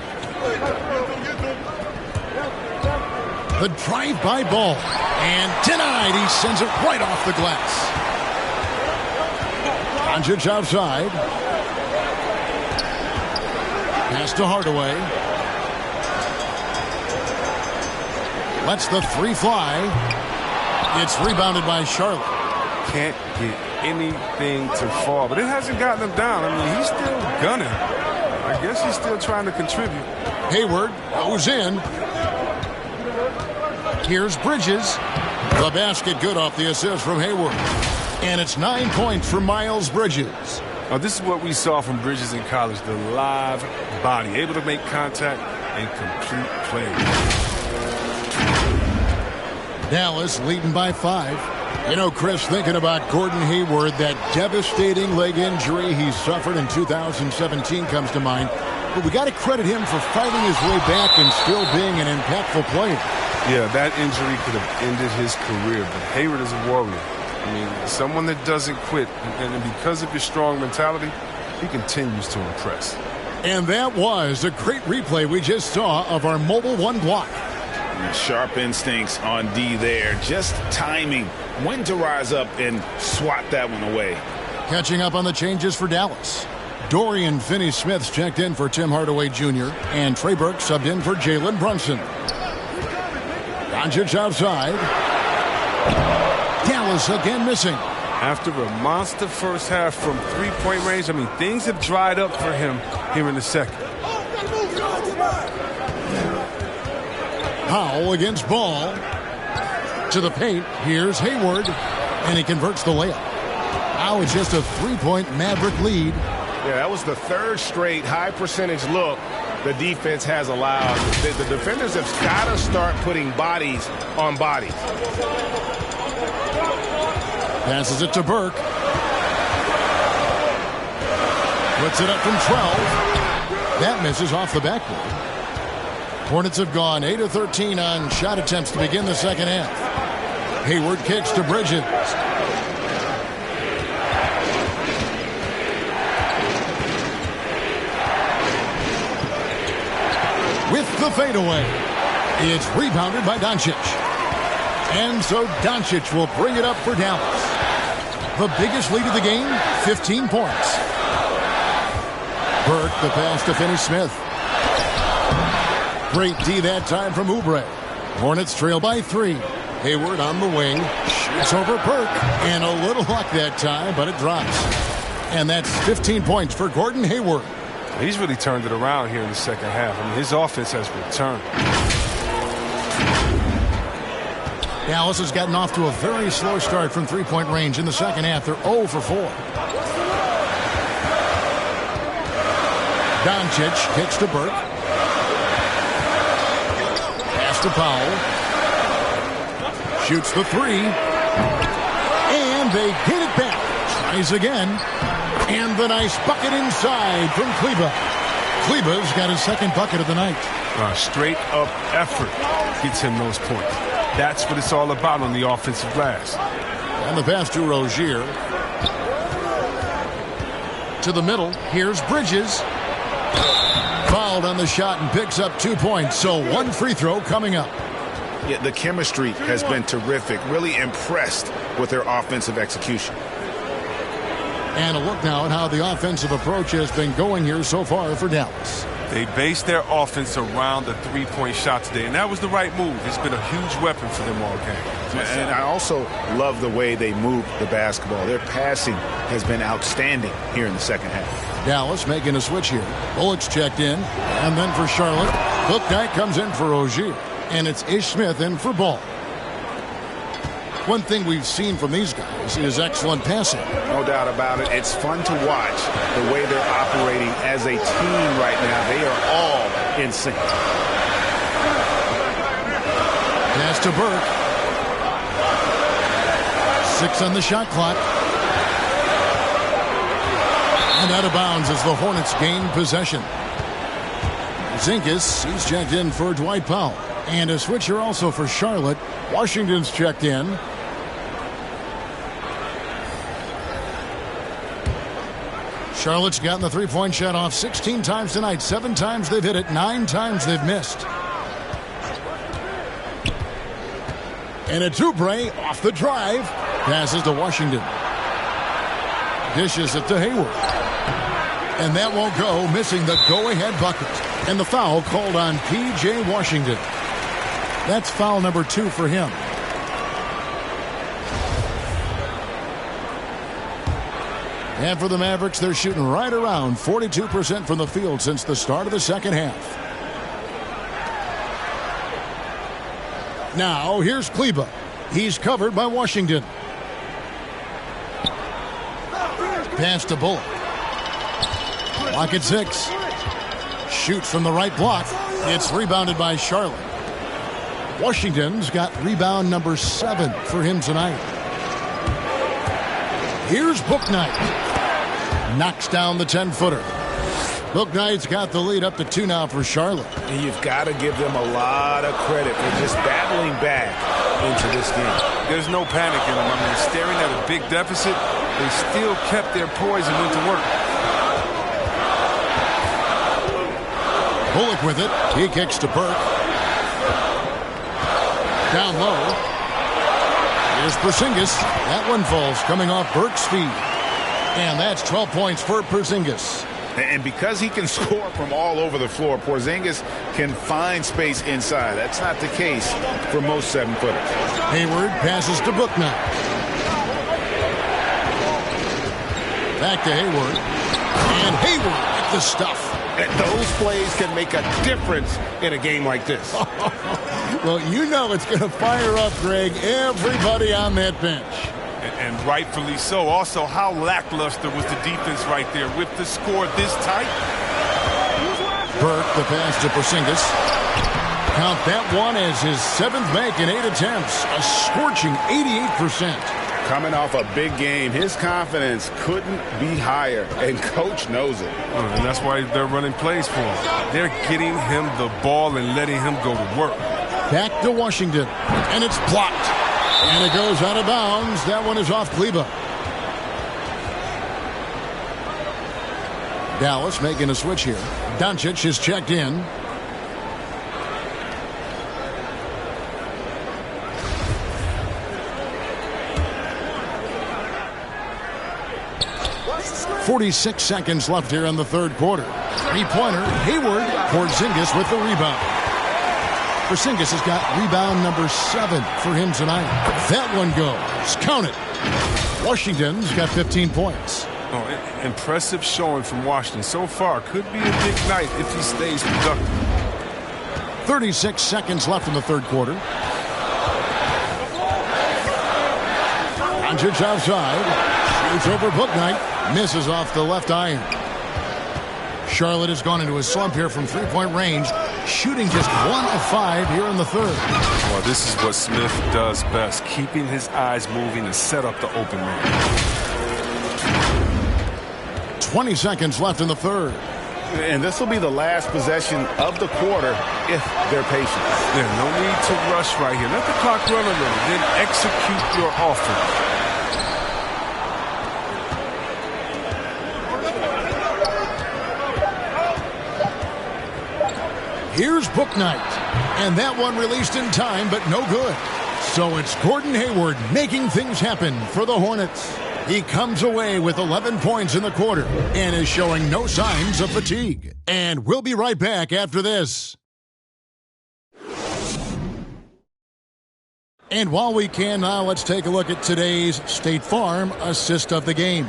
The drive-by ball. And denied. He sends it right off the glass. Doncic outside. Pass to Hardaway. Lets the 3 fly. It's rebounded by Charlotte. Can't get anything to fall, but it hasn't gotten him down. I mean, he's still gunning. I guess he's still trying to contribute. Hayward goes in. Here's Bridges. The basket good off the assist from Hayward. And it's 9 points for Miles Bridges. Now, this is what we saw from Bridges in college, the live body, able to make contact and complete play. Dallas leading by 5. You know, Chris, thinking about Gordon Hayward, that devastating leg injury he suffered in 2017 comes to mind. But we got to credit him for fighting his way back and still being an impactful player. Yeah, that injury could have ended his career, but Hayward is a warrior. I mean, someone that doesn't quit, and because of his strong mentality, he continues to impress. And that was a great replay we just saw of our Mobile One block. Sharp instincts on D there. Just timing. When to rise up and swat that one away. Catching up on the changes for Dallas. Dorian Finney-Smith's checked in for Tim Hardaway Jr. And Trey Burke subbed in for Jalen Brunson. Doncic outside. Dallas again missing. After a monster first half from three-point range, I mean, things have dried up for him here in the second. Powell against Ball. To the paint. Here's Hayward. And he converts the layup. Now it's just a 3-point Maverick lead. Yeah, that was the third straight high percentage look the defense has allowed. The defenders have got to start putting bodies on bodies. Passes it to Burke. Puts it up from 12. That misses off the backboard. Hornets have gone 8 of 13 on shot attempts to begin the second half. Hayward kicks to Bridges. With the fadeaway. It's rebounded by Doncic. And so Doncic will bring it up for Dallas. The biggest lead of the game, 15 points. Burke, the pass to Finney-Smith. Great D that time from Oubre. Hornets trail by 3. Hayward on the wing. Shoots over Burke. And a little luck that time, but it drops. And that's 15 points for Gordon Hayward. He's really turned it around here in the second half. I mean, his offense has returned. Dallas has gotten off to a very slow start from three-point range in the second half. They're 0 for 4. Doncic kicks to Burke. Pass to Powell. Shoots the 3. And they get it back. Tries again. And the nice bucket inside from Kleber. Kleber's got his second bucket of the night. Straight up effort gets him those points. That's what it's all about on the offensive glass. And the pass to Rozier. To the middle. Here's Bridges. Fouled on the shot and picks up 2 points. So one free throw coming up. Yeah, the chemistry has been terrific. Really impressed with their offensive execution. And a look now at how the offensive approach has been going here so far for Dallas. They based their offense around the three-point shot today, and that was the right move. It's been a huge weapon for them all game. And I also love the way they move the basketball. Their passing has been outstanding here in the second half. Dallas making a switch here. Bullock's checked in, and then for Charlotte, Bouknight comes in for Rozier, and it's Ish Smith in for Ball. One thing we've seen from these guys is excellent passing. No doubt about it. It's fun to watch the way they're operating as a team right now. They are all in sync. Pass to Burke. 6 on the shot clock. And out of bounds as the Hornets gain possession. Zinkas, he's checked in for Dwight Powell. And a switcher also for Charlotte. Washington's checked in. Charlotte's gotten the three-point shot off 16 times tonight. 7 times they've hit it. 9 times they've missed. And a Oubre off the drive. Passes to Washington. Dishes it to Hayward. And that won't go, missing the go-ahead bucket. And the foul called on P.J. Washington. That's foul number 2 for him. And for the Mavericks, they're shooting right around 42% from the field since the start of the second half. Now, here's Kleber. He's covered by Washington. Pass to Bullock. Block at 6. Shoots from the right block. It's rebounded by Charlotte. Washington's got rebound number 7 for him tonight. Here's Bouknight. Knocks down the 10-footer. Bouknight's got the lead up to 2 now for Charlotte. And you've got to give them a lot of credit for just battling back into this game. There's no panic in them. I mean, staring at a big deficit, they still kept their poise and went to work. Bullock with it. He kicks to Burke. Down low. Here's Porzingis. That one falls coming off Burke's feet. And that's 12 points for Porzingis. And because he can score from all over the floor, Porzingis can find space inside. That's not the case for most 7-footers. Hayward passes to Bouknight. Back to Hayward. And Hayward with the stuff. Those plays can make a difference in a game like this. Well, you know it's going to fire up, Greg, everybody on that bench. And rightfully so. Also, how lackluster was the defense right there with the score this tight? Burke, the pass to Porzingis. Count that one as his 7th make in 8 attempts. A scorching 88%. Coming off a big game, his confidence couldn't be higher, and Coach knows it. And that's why they're running plays for him. They're getting him the ball and letting him go to work. Back to Washington, and it's blocked. And it goes out of bounds. That one is off Kleba. Dallas making a switch here. Doncic is checked in. .46 seconds left here in the third quarter. Three-pointer, Hayward, Porzingis with the rebound. Porzingis has got rebound number 7 for him tonight. That one goes. Count it. Washington's got 15 points. Oh, impressive showing from Washington so far. Could be a big night if he stays productive. 36 seconds left in the third quarter. Doncic outside. Shoots over Bouknight. Misses off the left iron. Charlotte has gone into a slump here from three-point range, shooting just 1 of 5 here in the third. Well, this is what Smith does best, keeping his eyes moving and set up the open man. 20 seconds left in the third. And this will be the last possession of the quarter if they're patient. Yeah, no need to rush right here. Let the clock run a little, then execute your offense. Here's Bouknight, and that one released in time, but no good. So it's Gordon Hayward making things happen for the Hornets. He comes away with 11 points in the quarter and is showing no signs of fatigue. And we'll be right back after this. And while we can now, let's take a look at today's State Farm assist of the game.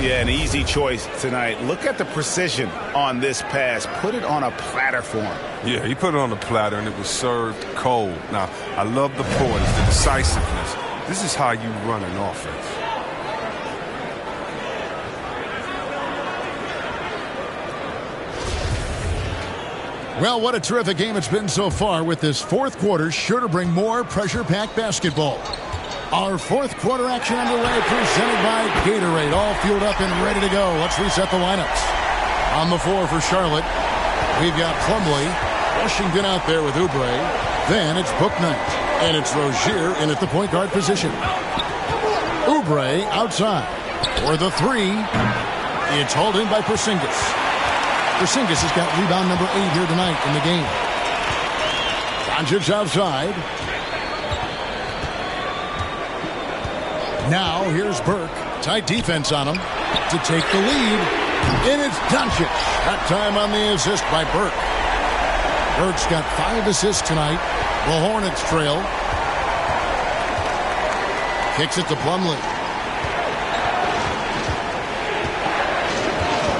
Yeah, an easy choice tonight. Look at the precision on this pass. Put it on a platter for him. Yeah, he put it on a platter, and it was served cold. Now, I love the poise, the decisiveness. This is how you run an offense. Well, what a terrific game it's been so far, with this fourth quarter sure to bring more pressure-packed basketball. Our fourth quarter action underway, presented by Gatorade. All fueled up and ready to go. Let's reset the lineups. On the floor for Charlotte, we've got Plumlee, Washington out there with Oubre. Then it's Bouknight, and it's Rozier in at the point guard position. Oubre outside for the three. It's hauled in by Porzingis. Porzingis has got rebound number 8 here tonight in the game. Doncic outside. Now here's Burke. Tight defense on him to take the lead. And it's Doncic. That time on the assist by Burke. Burke's got 5 assists tonight. The Hornets trail. Kicks it to Plumlee.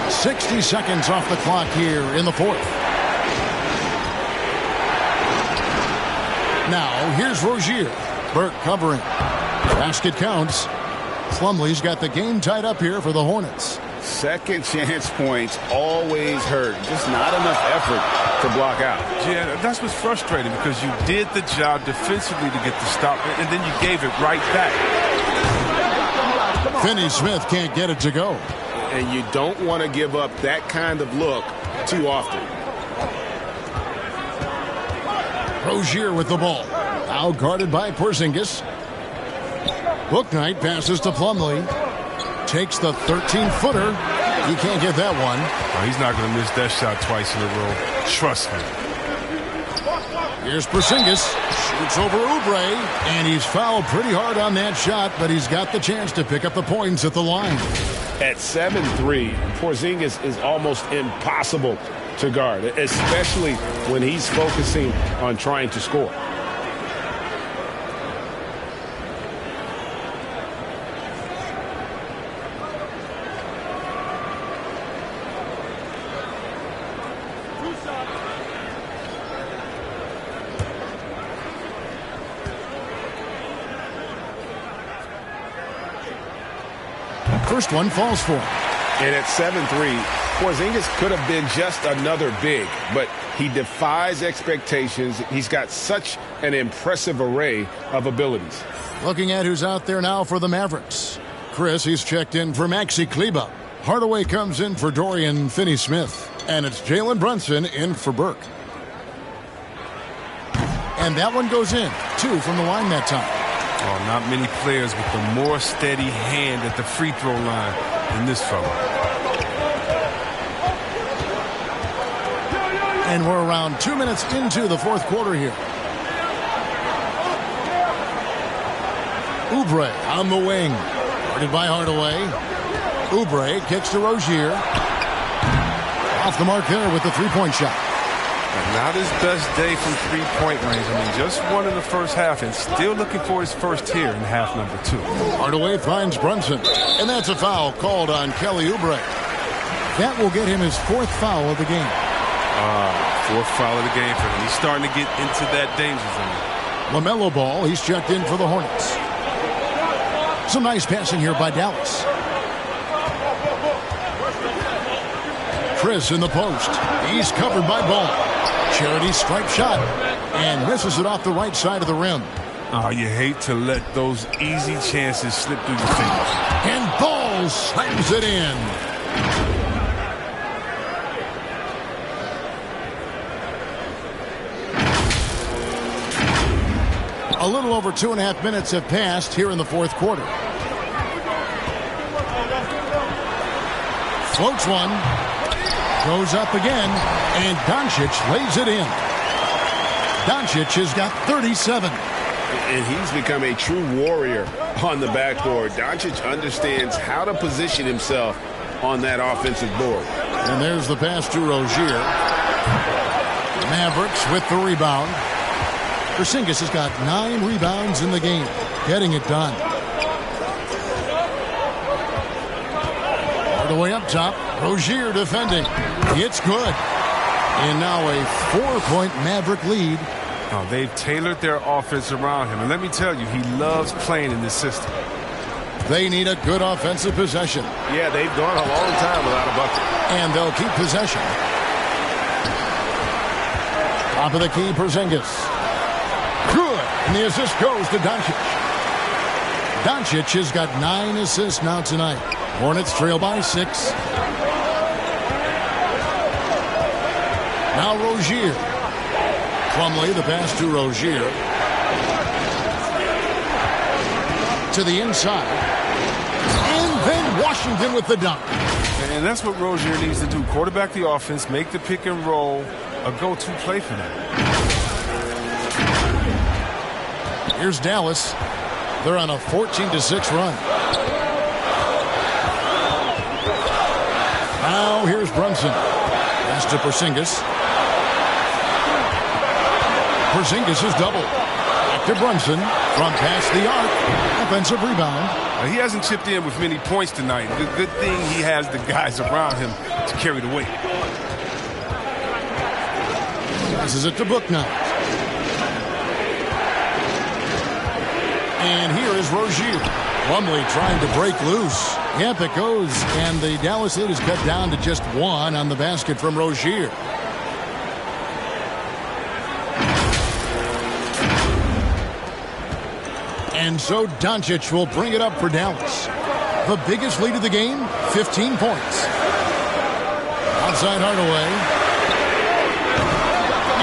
60 seconds off the clock here in the fourth. Now here's Rozier. Burke covering. Basket counts. Plumlee's got the game tied up here for the Hornets. Second chance points always hurt. Just not enough effort to block out. Yeah, that's what's frustrating, because you did the job defensively to get the stop, and then you gave it right back. Finney-Smith can't get it to go. And you don't want to give up that kind of look too often. Rozier with the ball. Now guarded by Porzingis. Bouknight passes to Plumlee. Takes the 13-footer. He can't get that one. Oh, he's not going to miss that shot twice in a row. Trust me. Here's Porzingis. Shoots over Oubre. And he's fouled pretty hard on that shot, but he's got the chance to pick up the points at the line. At 7'3", Porzingis is almost impossible to guard, especially when he's focusing on trying to score. first one falls for him. And at 7'3", Porzingis could have been just another big, but he defies expectations. He's got such an impressive array of abilities. Looking at who's out there now for the Mavericks. Chris, he's checked in for Maxi Kleba. Hardaway comes in for Dorian Finney-Smith. And it's Jalen Brunson in for Burke. And that one goes in. 2 from the line that time. Oh, not many players with a more steady hand at the free throw line than this fella. And we're around 2 minutes into the fourth quarter here. Oubre on the wing. Guarded by Hardaway. Oubre kicks to Rozier. Off the mark there with the three-point shot. Not his best day from three-point range. I mean, just one in the first half and still looking for his first here in half number 2. Hardaway finds Brunson. And that's a foul called on Kelly Oubre. That will get him his 4th foul of the game. 4th foul of the game for him. He's starting to get into that danger zone. LaMelo Ball, he's checked in for the Hornets. Some nice passing here by Dallas. Chris in the post. He's covered by Ball. Charity stripe shot. And misses it off the right side of the rim. Oh, you hate to let those easy chances slip through your fingers. And Ball slams it in. A little over 2.5 minutes have passed here in the fourth quarter. Floats one. Goes up again. And Doncic lays it in. Doncic has got 37. And he's become a true warrior on the backboard. Doncic understands how to position himself on that offensive board. And there's the pass to Rozier. Mavericks with the rebound. Porzingis has got 9 rebounds in the game, getting it done. All the way up top, Rozier defending. It's good. And now a 4-point Maverick lead. Oh, they've tailored their offense around him. And let me tell you, he loves playing in this system. They need a good offensive possession. Yeah, they've gone a long time without a bucket. And they'll keep possession. Top of the key, Porzingis. Good. And the assist goes to Doncic. Doncic has got 9 assists now tonight. Hornets trail by 6. Now Rozier. Plumlee, the pass to Rozier. To the inside. And then Washington with the dunk. And that's what Rozier needs to do. Quarterback the offense, make the pick and roll a go-to play for them. Here's Dallas. They're on a 14-6 run. Now here's Brunson. Pass to Porzingis. Porzingis is double. Back to Brunson from past the arc. Offensive rebound. He hasn't chipped in with many points tonight. Good thing he has the guys around him to carry the weight. Passes it to Bouknight. And here is Rozier. Plumlee trying to break loose. Yep, it goes. And the Dallas lead is cut down to just 1 on the basket from Rozier. And so Doncic will bring it up for Dallas. The biggest lead of the game, 15 points. Outside Hardaway.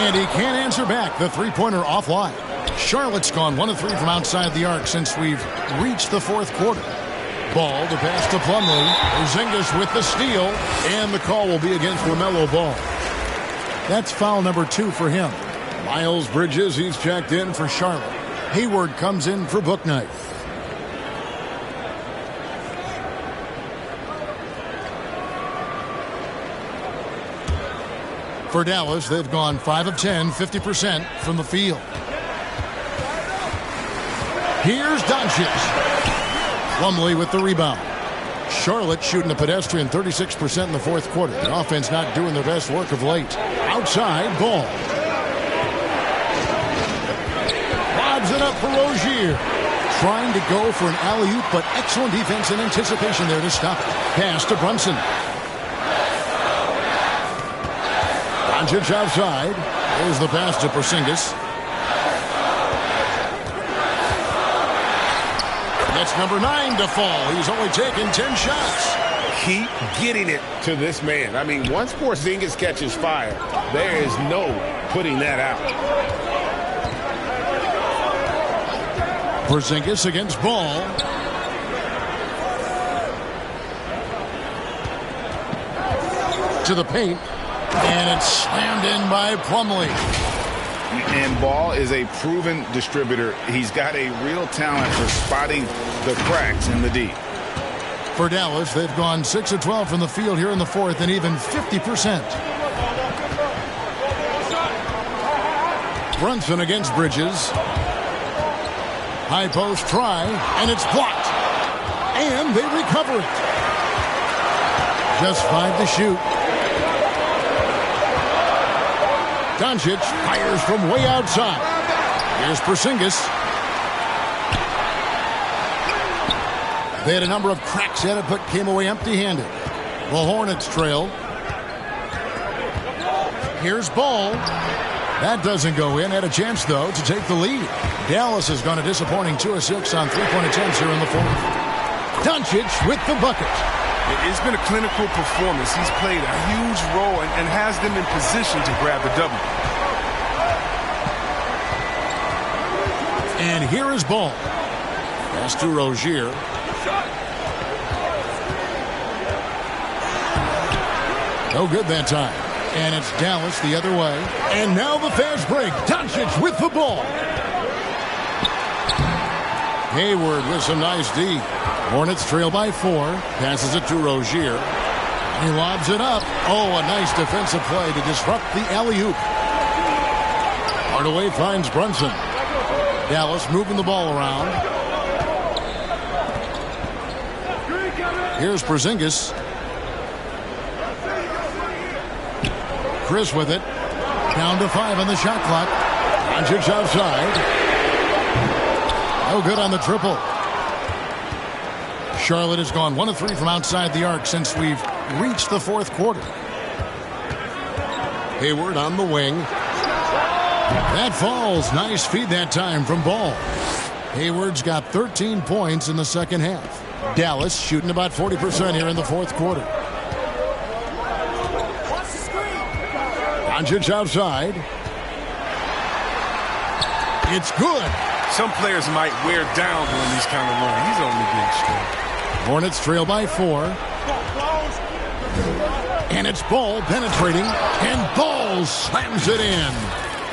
And he can't answer back. The three-pointer offline. Charlotte's gone 1 of 3 from outside the arc since we've reached the fourth quarter. Ball to pass to Plumlee. Porzingis with the steal. And the call will be against LaMelo Ball. That's foul number 2 for him. Miles Bridges, he's checked in for Charlotte. Hayward comes in for Bouknight. For Dallas, they've gone 5 of 10, 50% from the field. Here's Doncic. Plumlee with the rebound. Charlotte shooting a pedestrian 36% in the fourth quarter. The offense not doing their best work of late. Outside, Ball. Lobs it up for Rozier. trying to go for an alley-oop, but excellent defense and anticipation there to stop it. Pass to Brunson. Doncic outside. There's the pass to Porzingis. That's number 9 to fall. He's only taken 10 shots. Keep getting it to this man. I mean, once Porzingis catches fire, there is no putting that out. Porzingis against Ball. To the paint. And it's slammed in by Plumlee. And Ball is a proven distributor. He's got a real talent for spotting the cracks in the D. For Dallas, they've gone 6 of 12 from the field here in the fourth and even 50%. Brunson against Bridges. High post try, and it's blocked. And they recover it. Just 5 to shoot. Doncic fires from way outside. Here's Porzingis. They had a number of cracks at it, but came away empty-handed. The Hornets trailed. Here's Ball. That doesn't go in. Had a chance, though, to take the lead. Dallas has gone a disappointing 2 of 6 on three-point attempts here in the fourth. Doncic with the bucket. It's been a clinical performance. He's played a huge role and has them in position to grab the W. And here is Ball. Pass to Rozier. No good that time. And it's Dallas the other way. And now the fast break. Doncic with the ball. Hayward with some nice D. Hornets trail by 4. Passes it to Rozier. He lobs it up. Oh, a nice defensive play to disrupt the alley-oop. Hardaway finds Brunson. Dallas moving the ball around. Here's Porzingis. Chris with it. Down to 5 on the shot clock. Doncic outside. No good on the triple. Charlotte has gone 1 of 3 from outside the arc since we've reached the fourth quarter. Hayward on the wing. That falls. Nice feed that time from Ball. Hayward's got 13 points in the second half. Dallas shooting about 40% here in the fourth quarter. Doncic outside. It's good. Some players might wear down during these kind of runs. He's only getting strong. Hornets trail by 4. And it's Ball penetrating. And Ball slams it in.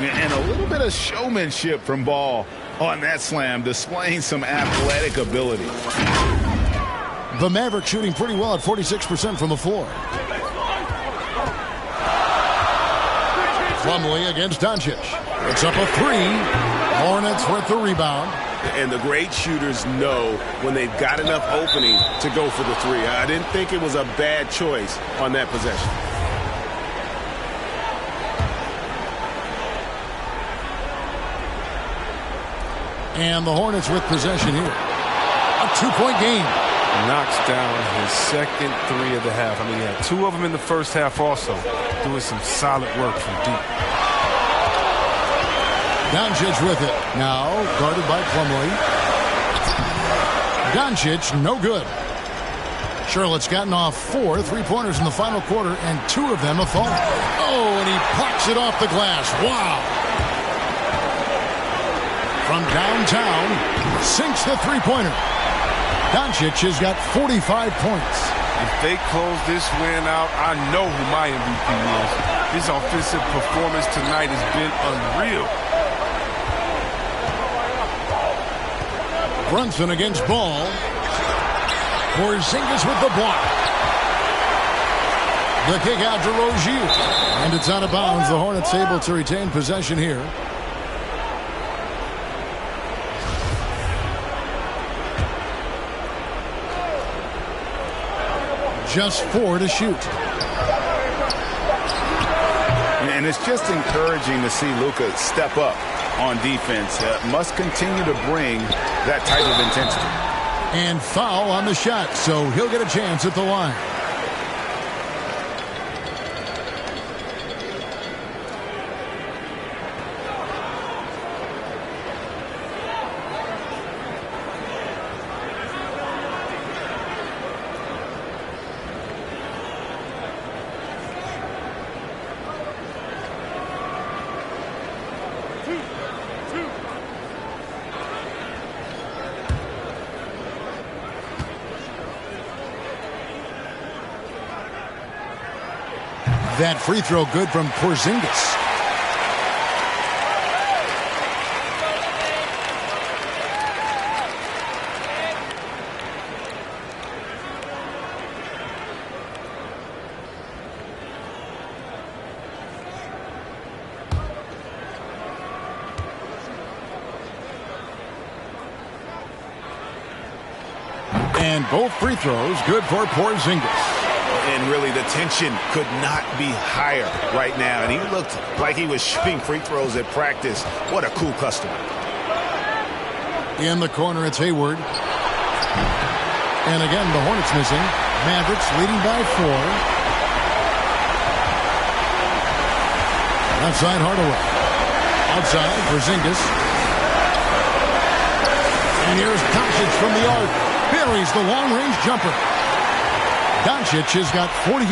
And a little bit of showmanship from Ball on that slam, displaying some athletic ability. The Mavericks shooting pretty well at 46% from the floor. Plumlee against Doncic. It's up a 3. Hornets with the rebound. And the great shooters know when they've got enough opening to go for the 3. I didn't think it was a bad choice on that possession. And the Hornets with possession here. A 2-point game. Knocks down his second 3 of the half. I mean, he had 2 of them in the first half also. Doing some solid work from deep. Doncic with it. Now guarded by Plumlee. Doncic, no good. Charlotte's gotten off 4 3-pointers in the final quarter, and 2 of them have fallen. Oh, and he plucks it off the glass. Wow. From downtown, sinks the 3-pointer. Doncic has got 45 points. If they close this win out, I know who my MVP is. His offensive performance tonight has been unreal. Brunson against Ball. Porzingis with the block. The kick out to Rozier. And it's out of bounds. The Hornets able to retain possession here. Just 4 to shoot. And it's just encouraging to see Luka step up on defense must continue to bring that type of intensity. And foul on the shot, so he'll get a chance at the line. That free throw good from Porzingis. And both free throws good for Porzingis. And really, the tension could not be higher right now. And he looked like he was shooting free throws at practice. What a cool customer. In the corner, it's Hayward. And again, the Hornets missing. Mavericks leading by 4. Outside, Hardaway. Outside, Porzingis. And here's Doncic from the arc. Buries the long-range jumper. Doncic has got 48.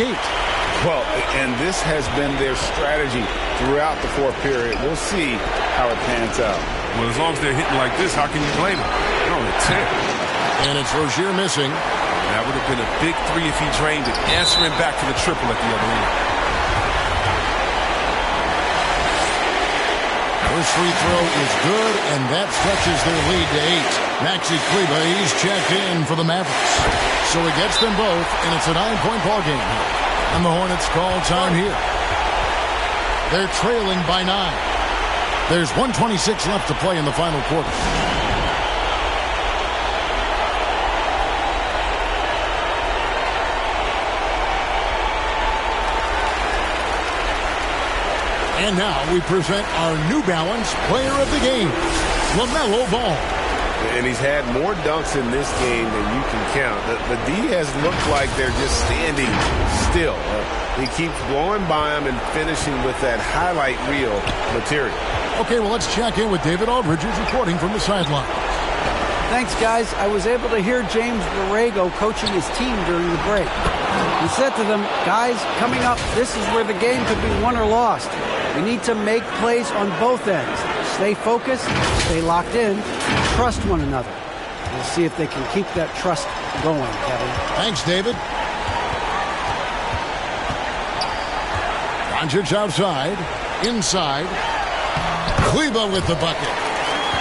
Well, and this has been their strategy throughout the fourth period. We'll see how it pans out. Well, as long as they're hitting like this, how can you blame them? They're only 10. And it's Rozier missing. That would have been a big 3 if he drained it, answering back for the triple at the other end. First free throw is good, and that stretches their lead to 8. Maxi Kleber, he's checked in for the Mavericks. So he gets them both, and it's a 9-point ball game here. And the Hornets call time here. They're trailing by 9. There's 1:26 left to play in the final quarter. And now we present our New Balance Player of the Game, LaMelo Ball. And he's had more dunks in this game than you can count. The D has looked like they're just standing still. He keeps blowing by him and finishing with that highlight reel material. Okay, well, let's check in with David Aldridge, who's reporting from the sideline. Thanks, guys. I was able to hear James Borrego coaching his team during the break. He said to them, guys, coming up, this is where the game could be won or lost. We need to make plays on both ends. Stay focused, stay locked in, trust one another. We'll see if they can keep that trust going, Kevin. Thanks, David. Doncic outside, inside. Kleber with the bucket.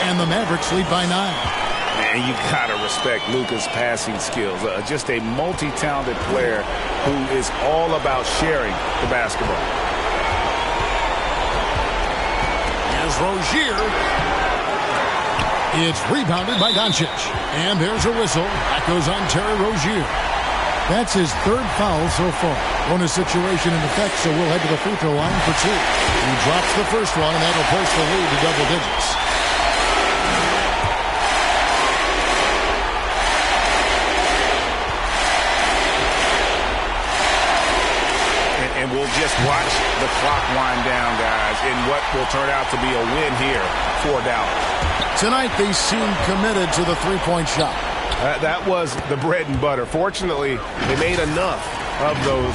And the Mavericks lead by 9. Man, you got to respect Luka's passing skills. Just a multi-talented player who is all about sharing the basketball. Rozier. It's rebounded by Doncic. And there's a whistle. That goes on Terry Rozier. That's his 3rd foul so far. Bonus situation in effect, so we'll head to the free throw line for 2. He drops the first one, and that'll push the lead to double digits. And we'll just watch the clock wind down, guys, in what will turn out to be a win here for Dallas. Tonight, they seem committed to the three-point shot. That was the bread and butter. Fortunately, they made enough of those,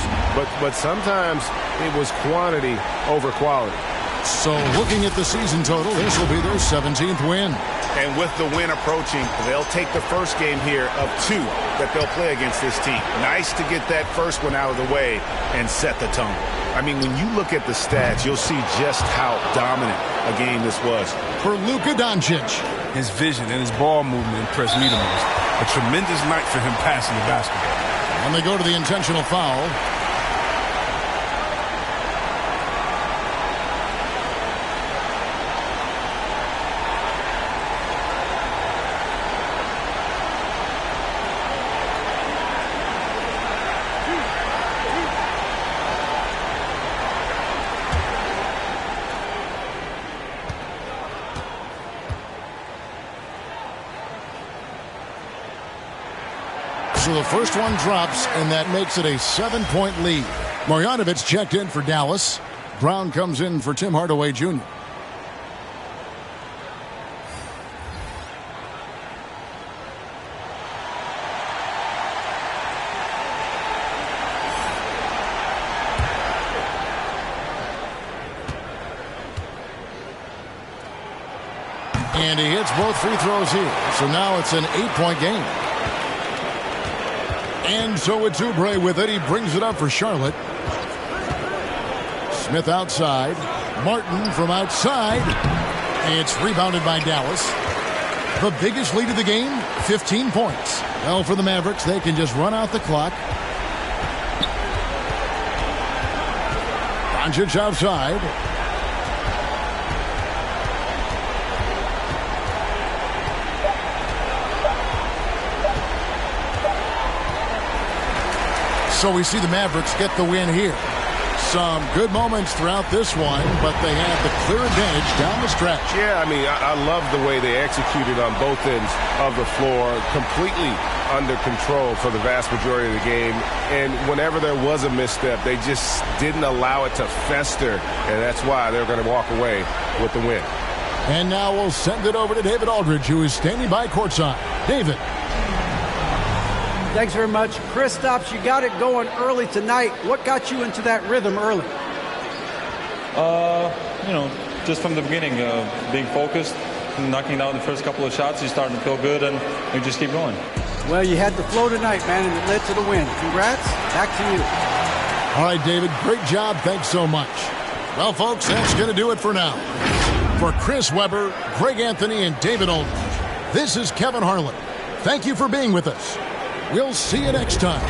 but sometimes it was quantity over quality. So looking at the season total, this will be their 17th win. And with the win approaching, they'll take the first game here of 2 that they'll play against this team. Nice to get that first one out of the way and set the tone. I mean, when you look at the stats, you'll see just how dominant a game this was. For Luka Doncic. His vision and his ball movement impressed me the most. A tremendous night for him passing the basketball. And they go to the intentional foul. So the first one drops, and that makes it a 7-point lead. Marjanovic checked in for Dallas. Brown comes in for Tim Hardaway Jr. And he hits both free throws here. So now it's an 8-point game. And so it's Oubre with it. He brings it up for Charlotte. Smith outside. Martin from outside. It's rebounded by Dallas. The biggest lead of the game, 15 points. Well, for the Mavericks, they can just run out the clock. Doncic outside. So we see the Mavericks get the win here. Some good moments throughout this one, but they had the clear advantage down the stretch. Yeah, I mean, I love the way they executed on both ends of the floor, completely under control for the vast majority of the game. And whenever there was a misstep, they just didn't allow it to fester, and that's why they're going to walk away with the win. And now we'll send it over to David Aldridge, who is standing by courtside. David. Thanks very much. Kristaps, you got it going early tonight. What got you into that rhythm early? Just from the beginning, being focused, knocking down the first couple of shots, you're starting to feel good, and we just keep going. Well, you had the flow tonight, man, and it led to the win. Congrats. Back to you. All right, David, great job. Thanks so much. Well, folks, that's going to do it for now. For Chris Webber, Greg Anthony, and David Aldridge, this is Kevin Harlan. Thank you for being with us. We'll see you next time.